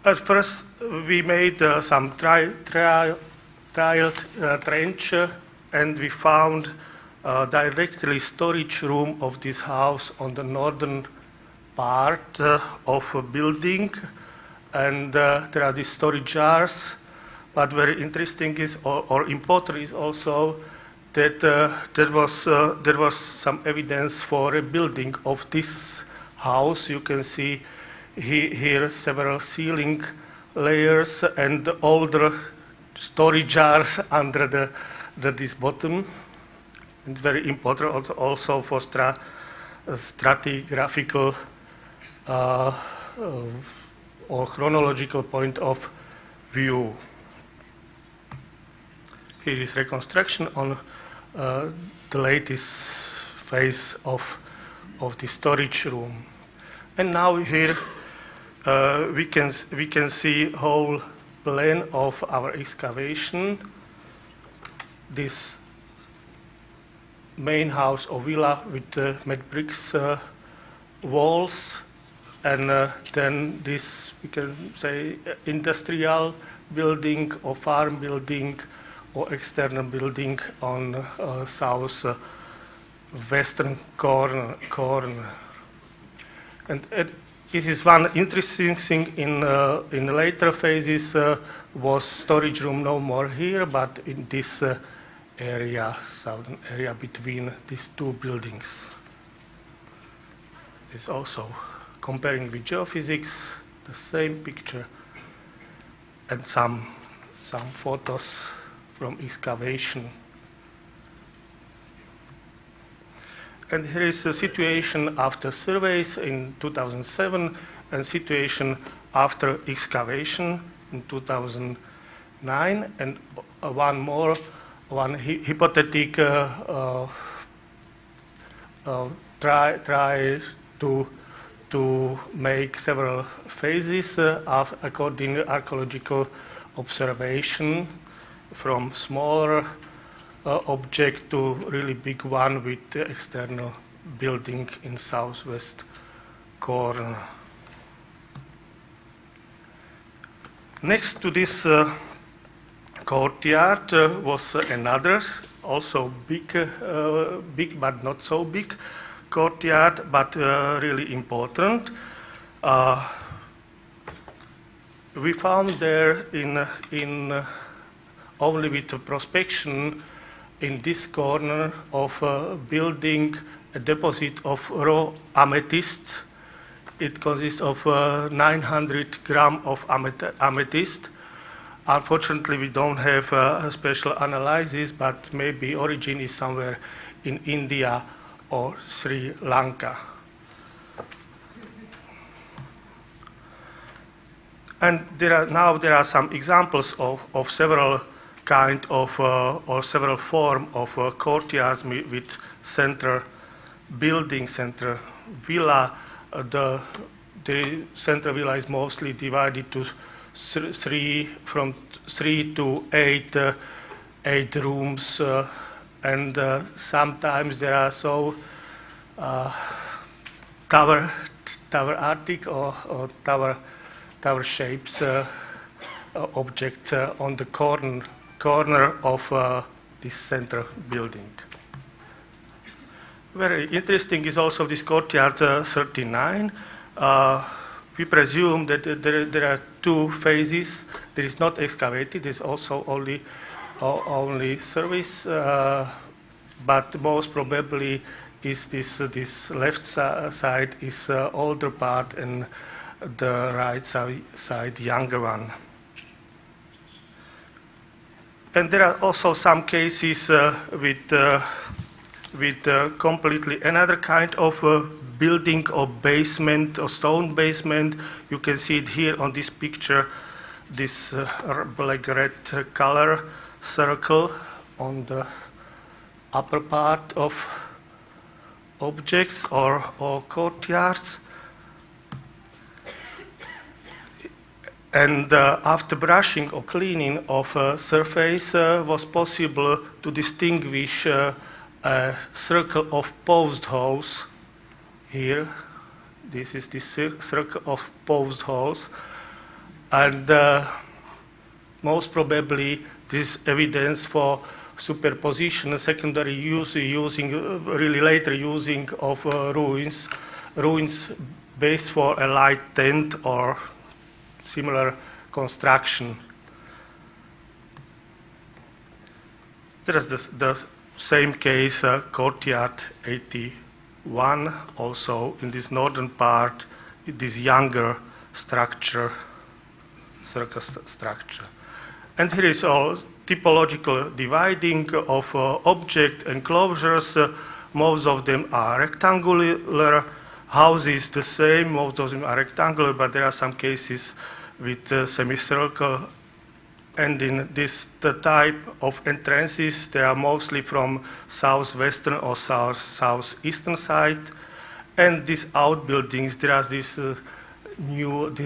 At first, we made some trial trench, and we found directly storage room of this house on the northern part of a building, and there are these storage jars. But very interesting is, or important is also that there was some evidence for a building of this house. You can see here several ceiling layers and older storage jars under this bottom. It's very important also for stratigraphical or chronological point of view. Here is reconstruction on the latest phase of the storage room. And now here we can see whole plan of our excavation. This main house or villa with mud bricks walls, and then this, we can say, industrial building or farm building or external building on south western corner. And this is one interesting thing in later phases was storage room no more here, but in this area, southern area between these two buildings. It's also comparing with geophysics, the same picture, and some photos from excavation. And here is the situation after surveys in 2007 and situation after excavation in 2009, and one hypothetic try to make several phases according to archaeological observation, from smaller object to really big one with external building in southwest corner. Next to this courtyard was another, also big but not so big courtyard, but really important. We found there in only with the prospection in this corner of building a deposit of raw amethyst. It consists of 900 grams of amethyst. Unfortunately, we don't have a special analysis, but maybe origin is somewhere in India or Sri Lanka. And there are some examples of several kind of or several form of courtyards with center building, center villa. The center villa is mostly divided to from 3 to 8 rooms, and sometimes there are so tower artic or tower shapes object on the corner of this center building. Very interesting is also this courtyard 39. We presume that there are two phases. There is not excavated. There is also only service, but most probably is this left side is older part and the right side younger one. And there are also some cases with completely another kind of building or basement or stone basement. You can see it here on this picture, this black-red color circle on the upper part of objects or courtyards. And after brushing or cleaning of surface was possible to distinguish a circle of paused holes here. This is the circle of paused holes, and most probably this is evidence for superposition, secondary using really later using of ruins based for a light tent or similar construction. There is the same case, courtyard 81, also in this northern part, this younger structure, circle structure. And here is all typological dividing of object enclosures Most of them are rectangular houses, the same, most of them are rectangular, but there are some cases with semicircle. And in the type of entrances, they are mostly from southwestern or southeastern side. And these outbuildings, there are these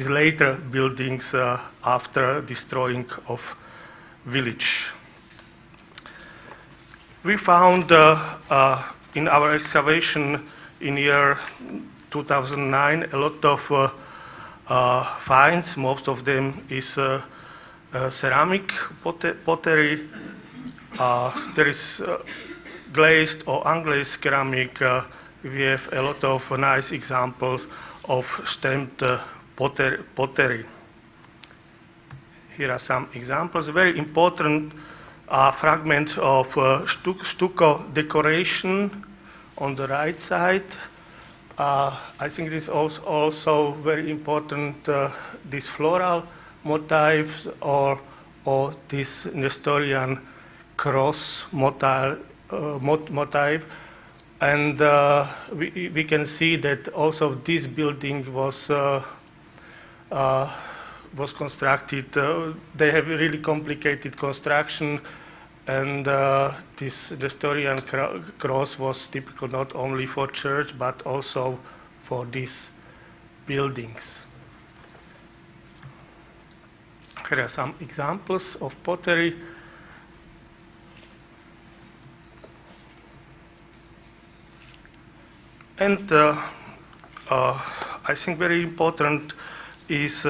later buildings after destroying of village. We found in our excavation in year 2009 a lot of finds. Most of them is ceramic pottery. There is glazed or unglazed ceramic. We have a lot of nice examples of stamped pottery. Here are some examples. Very important fragment of stucco decoration on the right side. I think this is also very important, these floral motifs or this Nestorian cross motif. And we can see that also this building was constructed. They have a really complicated construction, and this Nestorian cross was typical not only for church but also for these buildings. Here are some examples of pottery. And I think very important is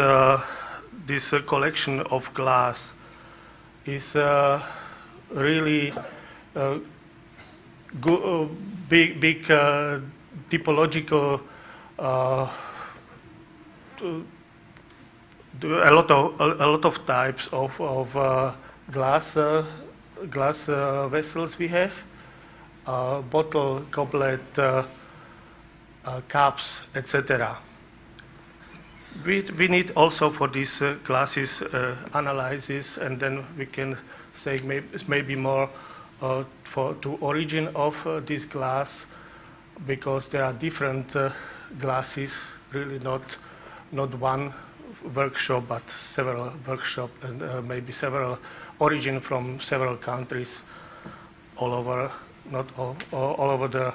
this collection of glass. Is really big typological. A lot of types of glass vessels we have. Bottle, goblet. Cups, etc. We need also for these glasses analysis, and then we can say maybe more to origin of this glass, because there are different glasses, really not one workshop but several workshops, and maybe several origin from several countries all over, not all over the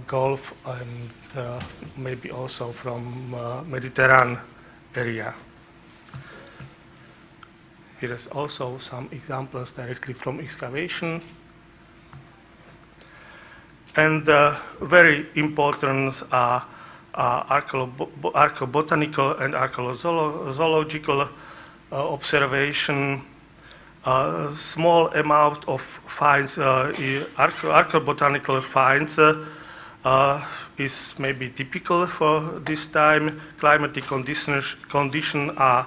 Gulf, and maybe also from Mediterranean area. Here is also some examples directly from excavation. And very important are archaeobotanical and archaeozoological observation. Small amount of finds, archaeobotanical finds, is maybe typical for this time. Climatic conditions are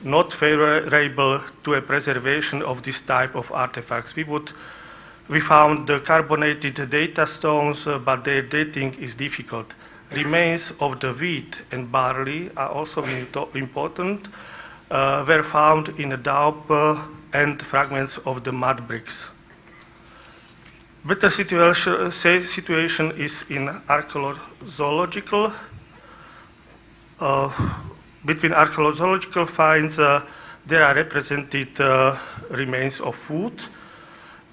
not favorable to a preservation of this type of artifacts. We found the carbonated data stones, but their dating is difficult. Remains of the wheat and barley are also important. Were found in a daub and fragments of the mud bricks. Better situation is in archaeological. Between archaeological finds, there are represented remains of food.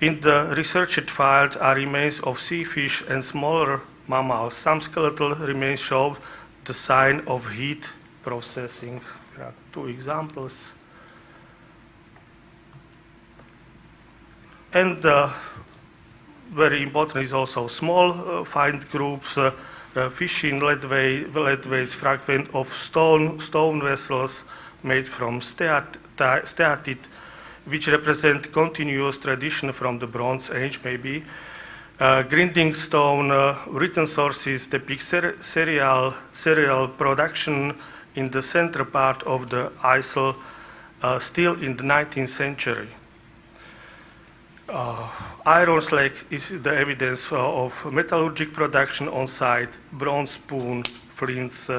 In the researched field are remains of sea fish and smaller mammals. Some skeletal remains show the sign of heat processing. There are two examples. And very important is also small find groups, fishing leadweights, fragment of stone vessels made from steatite, which represent continuous tradition from the Bronze Age, maybe. Grinding stone, written sources depict cereal production in the central part of the Isle, still in the 19th century. Iron slag is the evidence of metallurgic production on site, bronze spoon, flints,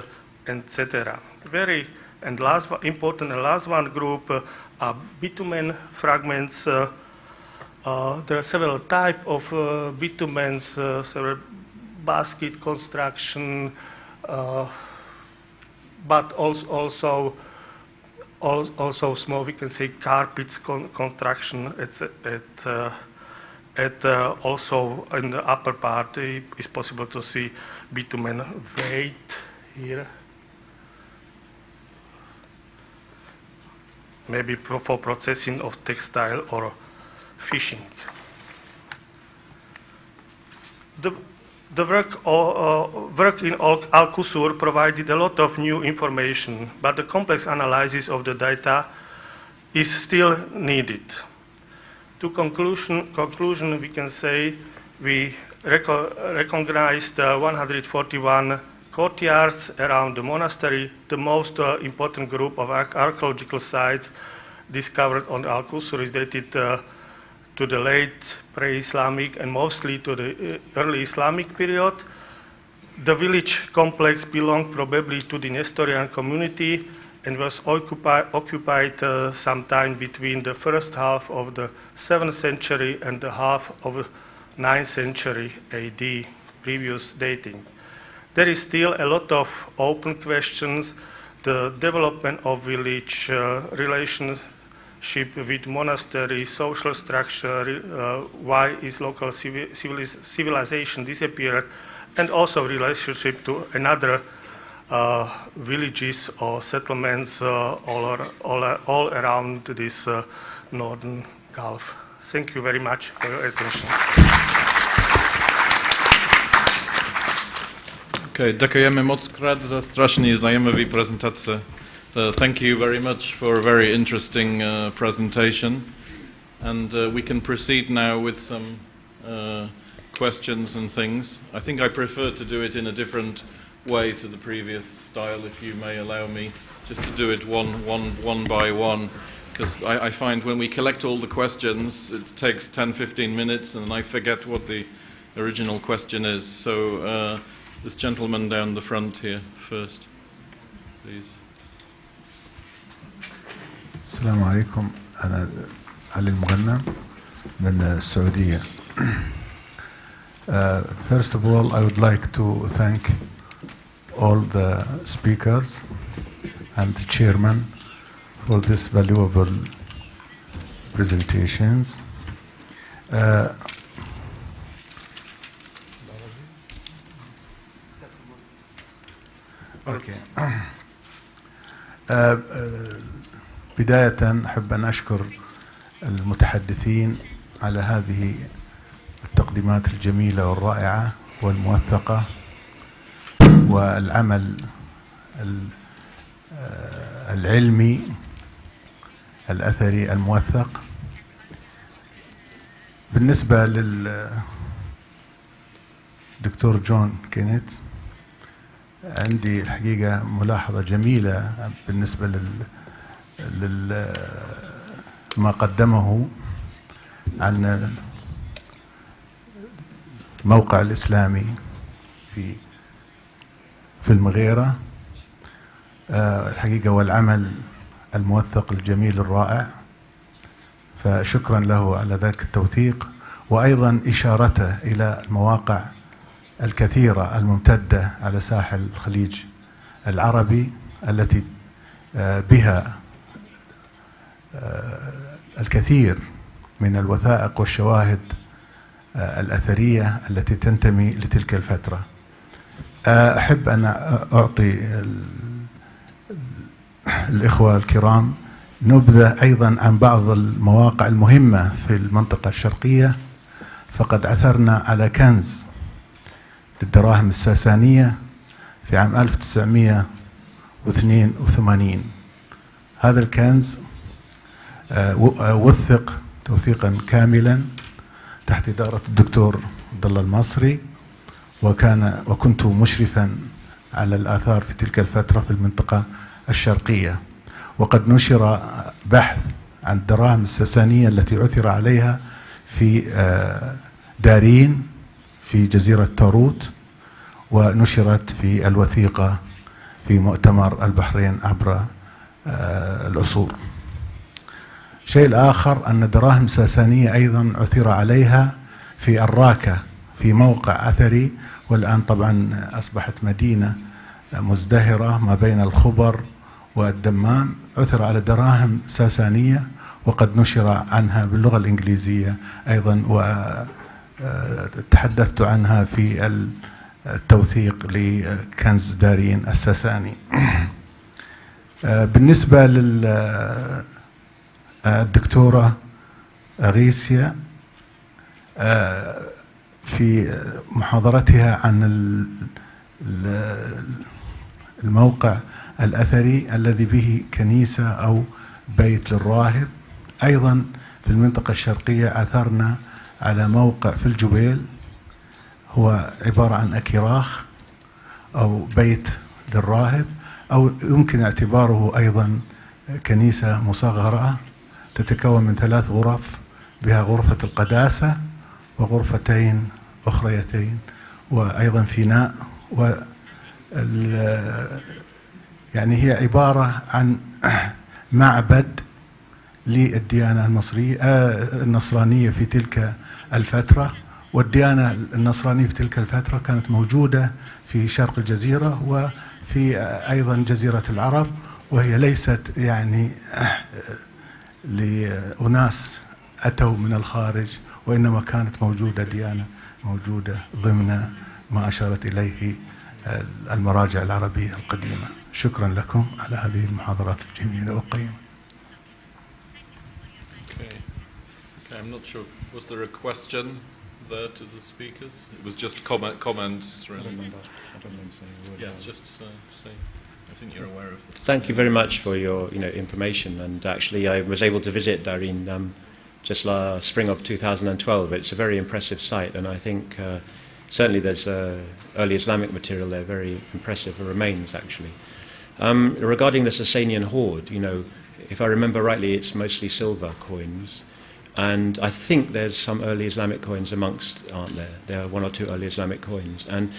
etc. Very and last important and last one group are bitumen fragments There are several types of bitumens, several basket construction, but also small, we can say, carpets construction. Also in the upper part, it's possible to see bitumen weight here. Maybe for processing of textile or fishing. The work in Al-Qusur provided a lot of new information, but the complex analysis of the data is still needed. To conclusion, we can say we recognized 141 courtyards around the monastery, the most important group of archaeological sites discovered on Al-Qusur is dated to the late pre-Islamic and mostly to the early Islamic period. The village complex belonged probably to the Nestorian community and was occupied sometime between the first half of the 7th century and the half of the 9th century AD, previous dating. There is still a lot of open questions. The development of village relationship with monastery, social structure, why is local civilization disappeared, and also relationship to another villages or settlements all around this northern Gulf. Thank you very much for your attention. Okay, děkujeme moc krát za strašně zajímavý prezentace. Thank you very much for a very interesting presentation. And we can proceed now with some questions and things. I think I prefer to do it in a different way to the previous style, if you may allow me, just to do it one by one. Because I find when we collect all the questions, it takes 10-15 minutes and I forget what the original question is. So this gentleman down the front here first, please. السلام عليكم. أنا علي المغنم من السعودية. First of all, I would like to thank all the speakers and the chairman for this valuable presentations. Okay. بداية أحب أن أشكر المتحدثين على هذه التقديمات الجميلة والرائعة والموثقة والعمل العلمي الأثري الموثق. بالنسبة للدكتور جون كينيت، عندي الحقيقة ملاحظة جميلة بالنسبة ما قدمه عن الموقع الإسلامي في المغيرة، الحقيقة والعمل الموثق الجميل الرائع، فشكرا له على ذلك التوثيق، وأيضا إشارته إلى المواقع الكثيرة الممتدة على ساحل الخليج العربي التي بها الكثير من الوثائق والشواهد الأثرية التي تنتمي لتلك الفترة. أحب أن أعطي الإخوة الكرام نبذة أيضا عن بعض المواقع المهمة في المنطقة الشرقية. فقد عثرنا على كنز للدراهم الساسانية في عام 1982. هذا الكنز وثق توثيقا كاملا تحت إدارة الدكتور عبد الله المصري، وكنت مشرفا على الآثار في تلك الفترة في المنطقة الشرقية. وقد نشر بحث عن الدراهم الساسانية التي عثر عليها في دارين في جزيرة تاروت، ونشرت في الوثيقة في مؤتمر البحرين عبر العصور. الشيء الآخر أن دراهم ساسانية أيضا عثر عليها في الراكة في موقع أثري، والآن طبعا أصبحت مدينة مزدهرة ما بين الخبر والدمام. عثر على دراهم ساسانية وقد نشر عنها باللغة الإنجليزية أيضا، وتحدثت عنها في التوثيق لكنز دارين الساساني. بالنسبة للدكتورة أغيسيا في محاضرتها عن الموقع الأثري الذي به كنيسة أو بيت للراهب، أيضا في المنطقة الشرقية عثرنا على موقع في الجبيل هو عبارة عن أكراخ أو بيت للراهب، أو يمكن اعتباره أيضا كنيسة مصغرة تتكون من 3 غرف، بها غرفة القداسة وغرفتين أخريتين وأيضا فناء، يعني هي عبارة عن معبد للديانة النصرانية في تلك الفترة. والديانة النصرانية في تلك الفترة كانت موجودة في شرق الجزيرة وفي أيضا جزيرة العرب، وهي ليست يعني لأناس أتوا من الخارج، وإنما كانت موجودة ديانة موجودة ضمن ما أشارت إليه المراجع العربية القديمة. شكرا لكم على هذه المحاضرات الجميلة والقيمة. Okay, I'm not sure. Was there a question there to the speakers? It was just comments. Really. Yeah, just say. I think you're aware of this. Thank you very much for your information. And actually, I was able to visit Darin just last spring of 2012. It's a very impressive site, and I think certainly there's early Islamic material there, very impressive remains actually. Regarding the Sasanian hoard, if I remember rightly, it's mostly silver coins, and I think there's some early Islamic coins amongst, aren't there? There are 1 or 2 early Islamic coins, and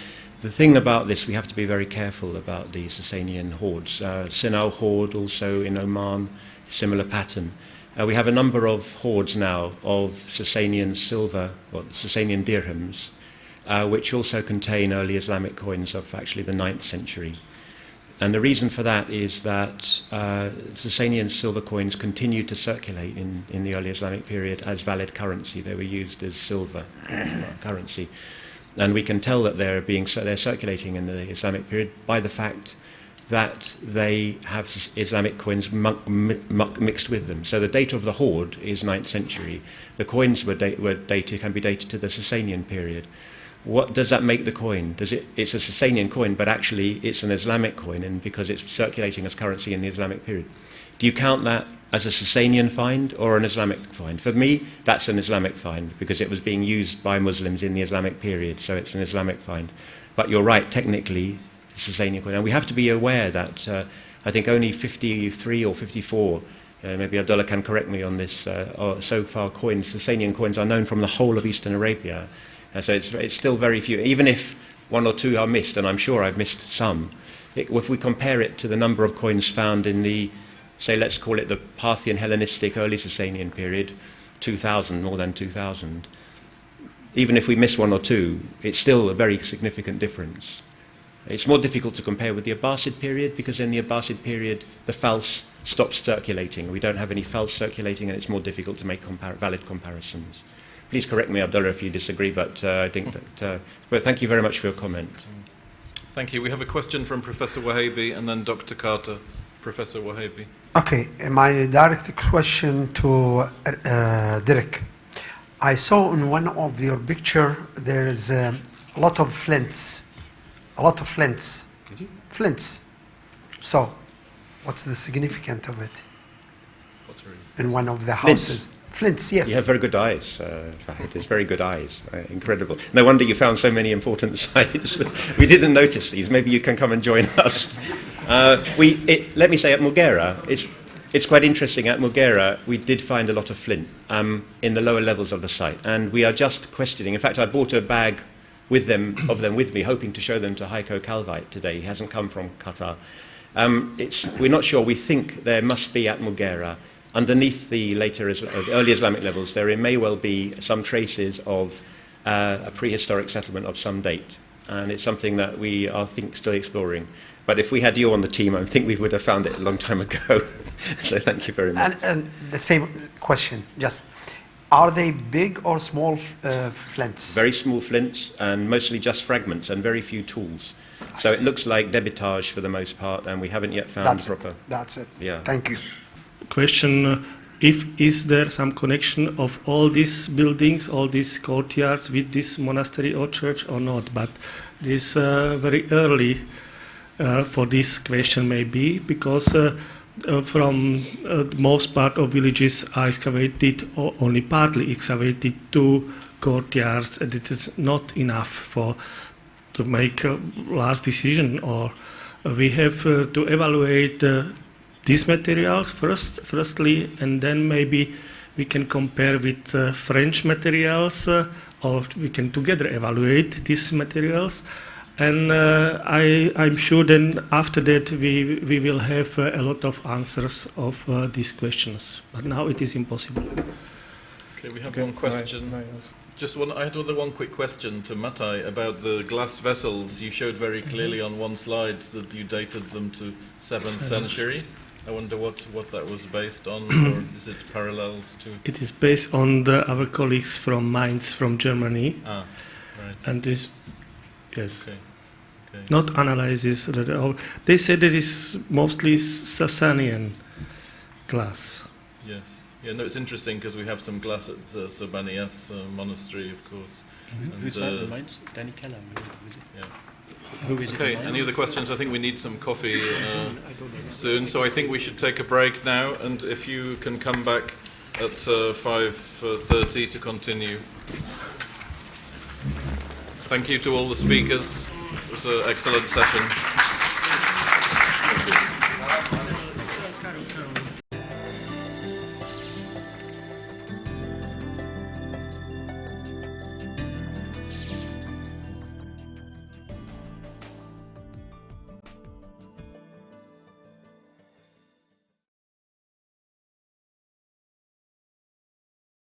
the thing about this, we have to be very careful about the Sasanian hoards. Sinau hoard also in Oman, similar pattern. We have a number of hoards now of Sasanian silver, or Sasanian dirhams, which also contain early Islamic coins of actually the 9th century. And the reason for that is that Sasanian silver coins continued to circulate in the early Islamic period as valid currency. They were used as silver currency. And we can tell that they're circulating in the Islamic period by the fact that they have Islamic coins mixed with them. So the date of the hoard is 9th century. The coins can be dated to the Sasanian period. What does that make the coin? It's a Sasanian coin, but actually it's an Islamic coin, and because it's circulating as currency in the Islamic period. Do you count that as a Sasanian find or an Islamic find? For me, that's an Islamic find because it was being used by Muslims in the Islamic period, so it's an Islamic find. But you're right, technically, it's a Sasanian coin. And we have to be aware that I think only 53 or 54, maybe Abdullah can correct me on this, so far Sasanian coins are known from the whole of Eastern Arabia. So it's still very few. Even if 1 or 2 are missed, and I'm sure I've missed some, if we compare it to the number of coins found in the, say, let's call it the Parthian Hellenistic early Sasanian period, 2,000, more than 2,000, even if we miss 1 or 2, it's still a very significant difference. It's more difficult to compare with the Abbasid period because in the Abbasid period the false stops circulating. We don't have any false circulating, and it's more difficult to make valid comparisons. Please correct me, Abdullah, if you disagree, but I think that... but thank you very much for your comment. Thank you. We have a question from Professor Wahabi and then Dr. Carter. Professor Wahabi. Okay, my direct question to Derek. I saw in one of your picture there is a lot of flints. A lot of flints. Flints. So, what's the significance of it? In one of the houses. Flints, yes. You have very good eyes, Fahid. It's very good eyes. Incredible. No wonder you found so many important sites. We didn't notice these. Maybe you can come and join us. Let me say, at Mughera, it's quite interesting. At Mughera, we did find a lot of flint in the lower levels of the site. And we are just questioning. In fact, I bought a bag of them with me, hoping to show them to Heiko Calvite today. He hasn't come from Qatar. We're not sure. We think there must be at Mughera underneath the the early Islamic levels, there may well be some traces of a prehistoric settlement of some date. And it's something that we are, I think, still exploring. But if we had you on the team, I think we would have found it a long time ago. So thank you very much. And the same question, just, are they big or small flints? Very small flints, and mostly just fragments, and very few tools. So it looks like debitage for the most part, and we haven't yet found proper. That's it. Yeah. Thank you. Question, is there some connection of all these buildings, all these courtyards with this monastery or church or not? But this very early for this question maybe, because from most part of villages are excavated, or only partly excavated, 2 courtyards, and it is not enough to make a last decision, or we have to evaluate these materials firstly, and then maybe we can compare with French materials, or we can together evaluate these materials. And I'm sure then after that we will have a lot of answers of these questions. But now it is impossible. Okay, we have one question. I had one quick question to Matai about the glass vessels. You showed very clearly on one slide that you dated them to 7th century. I wonder what that was based on, or is it parallels to? It is based on our colleagues from Mainz, from Germany. Ah, right. And this, yes. Okay. Not analysis. They said it is mostly Sasanian glass. Yes. Yeah, no, it's interesting because we have some glass at the Sobanias monastery, of course. Who's that in Mainz? Danny Keller. Yeah. Who is okay, any other questions? I think we need some coffee soon, so I think we should take a break now, and if you can come back at 5:30 to continue. Thank you to all the speakers. It was an excellent session.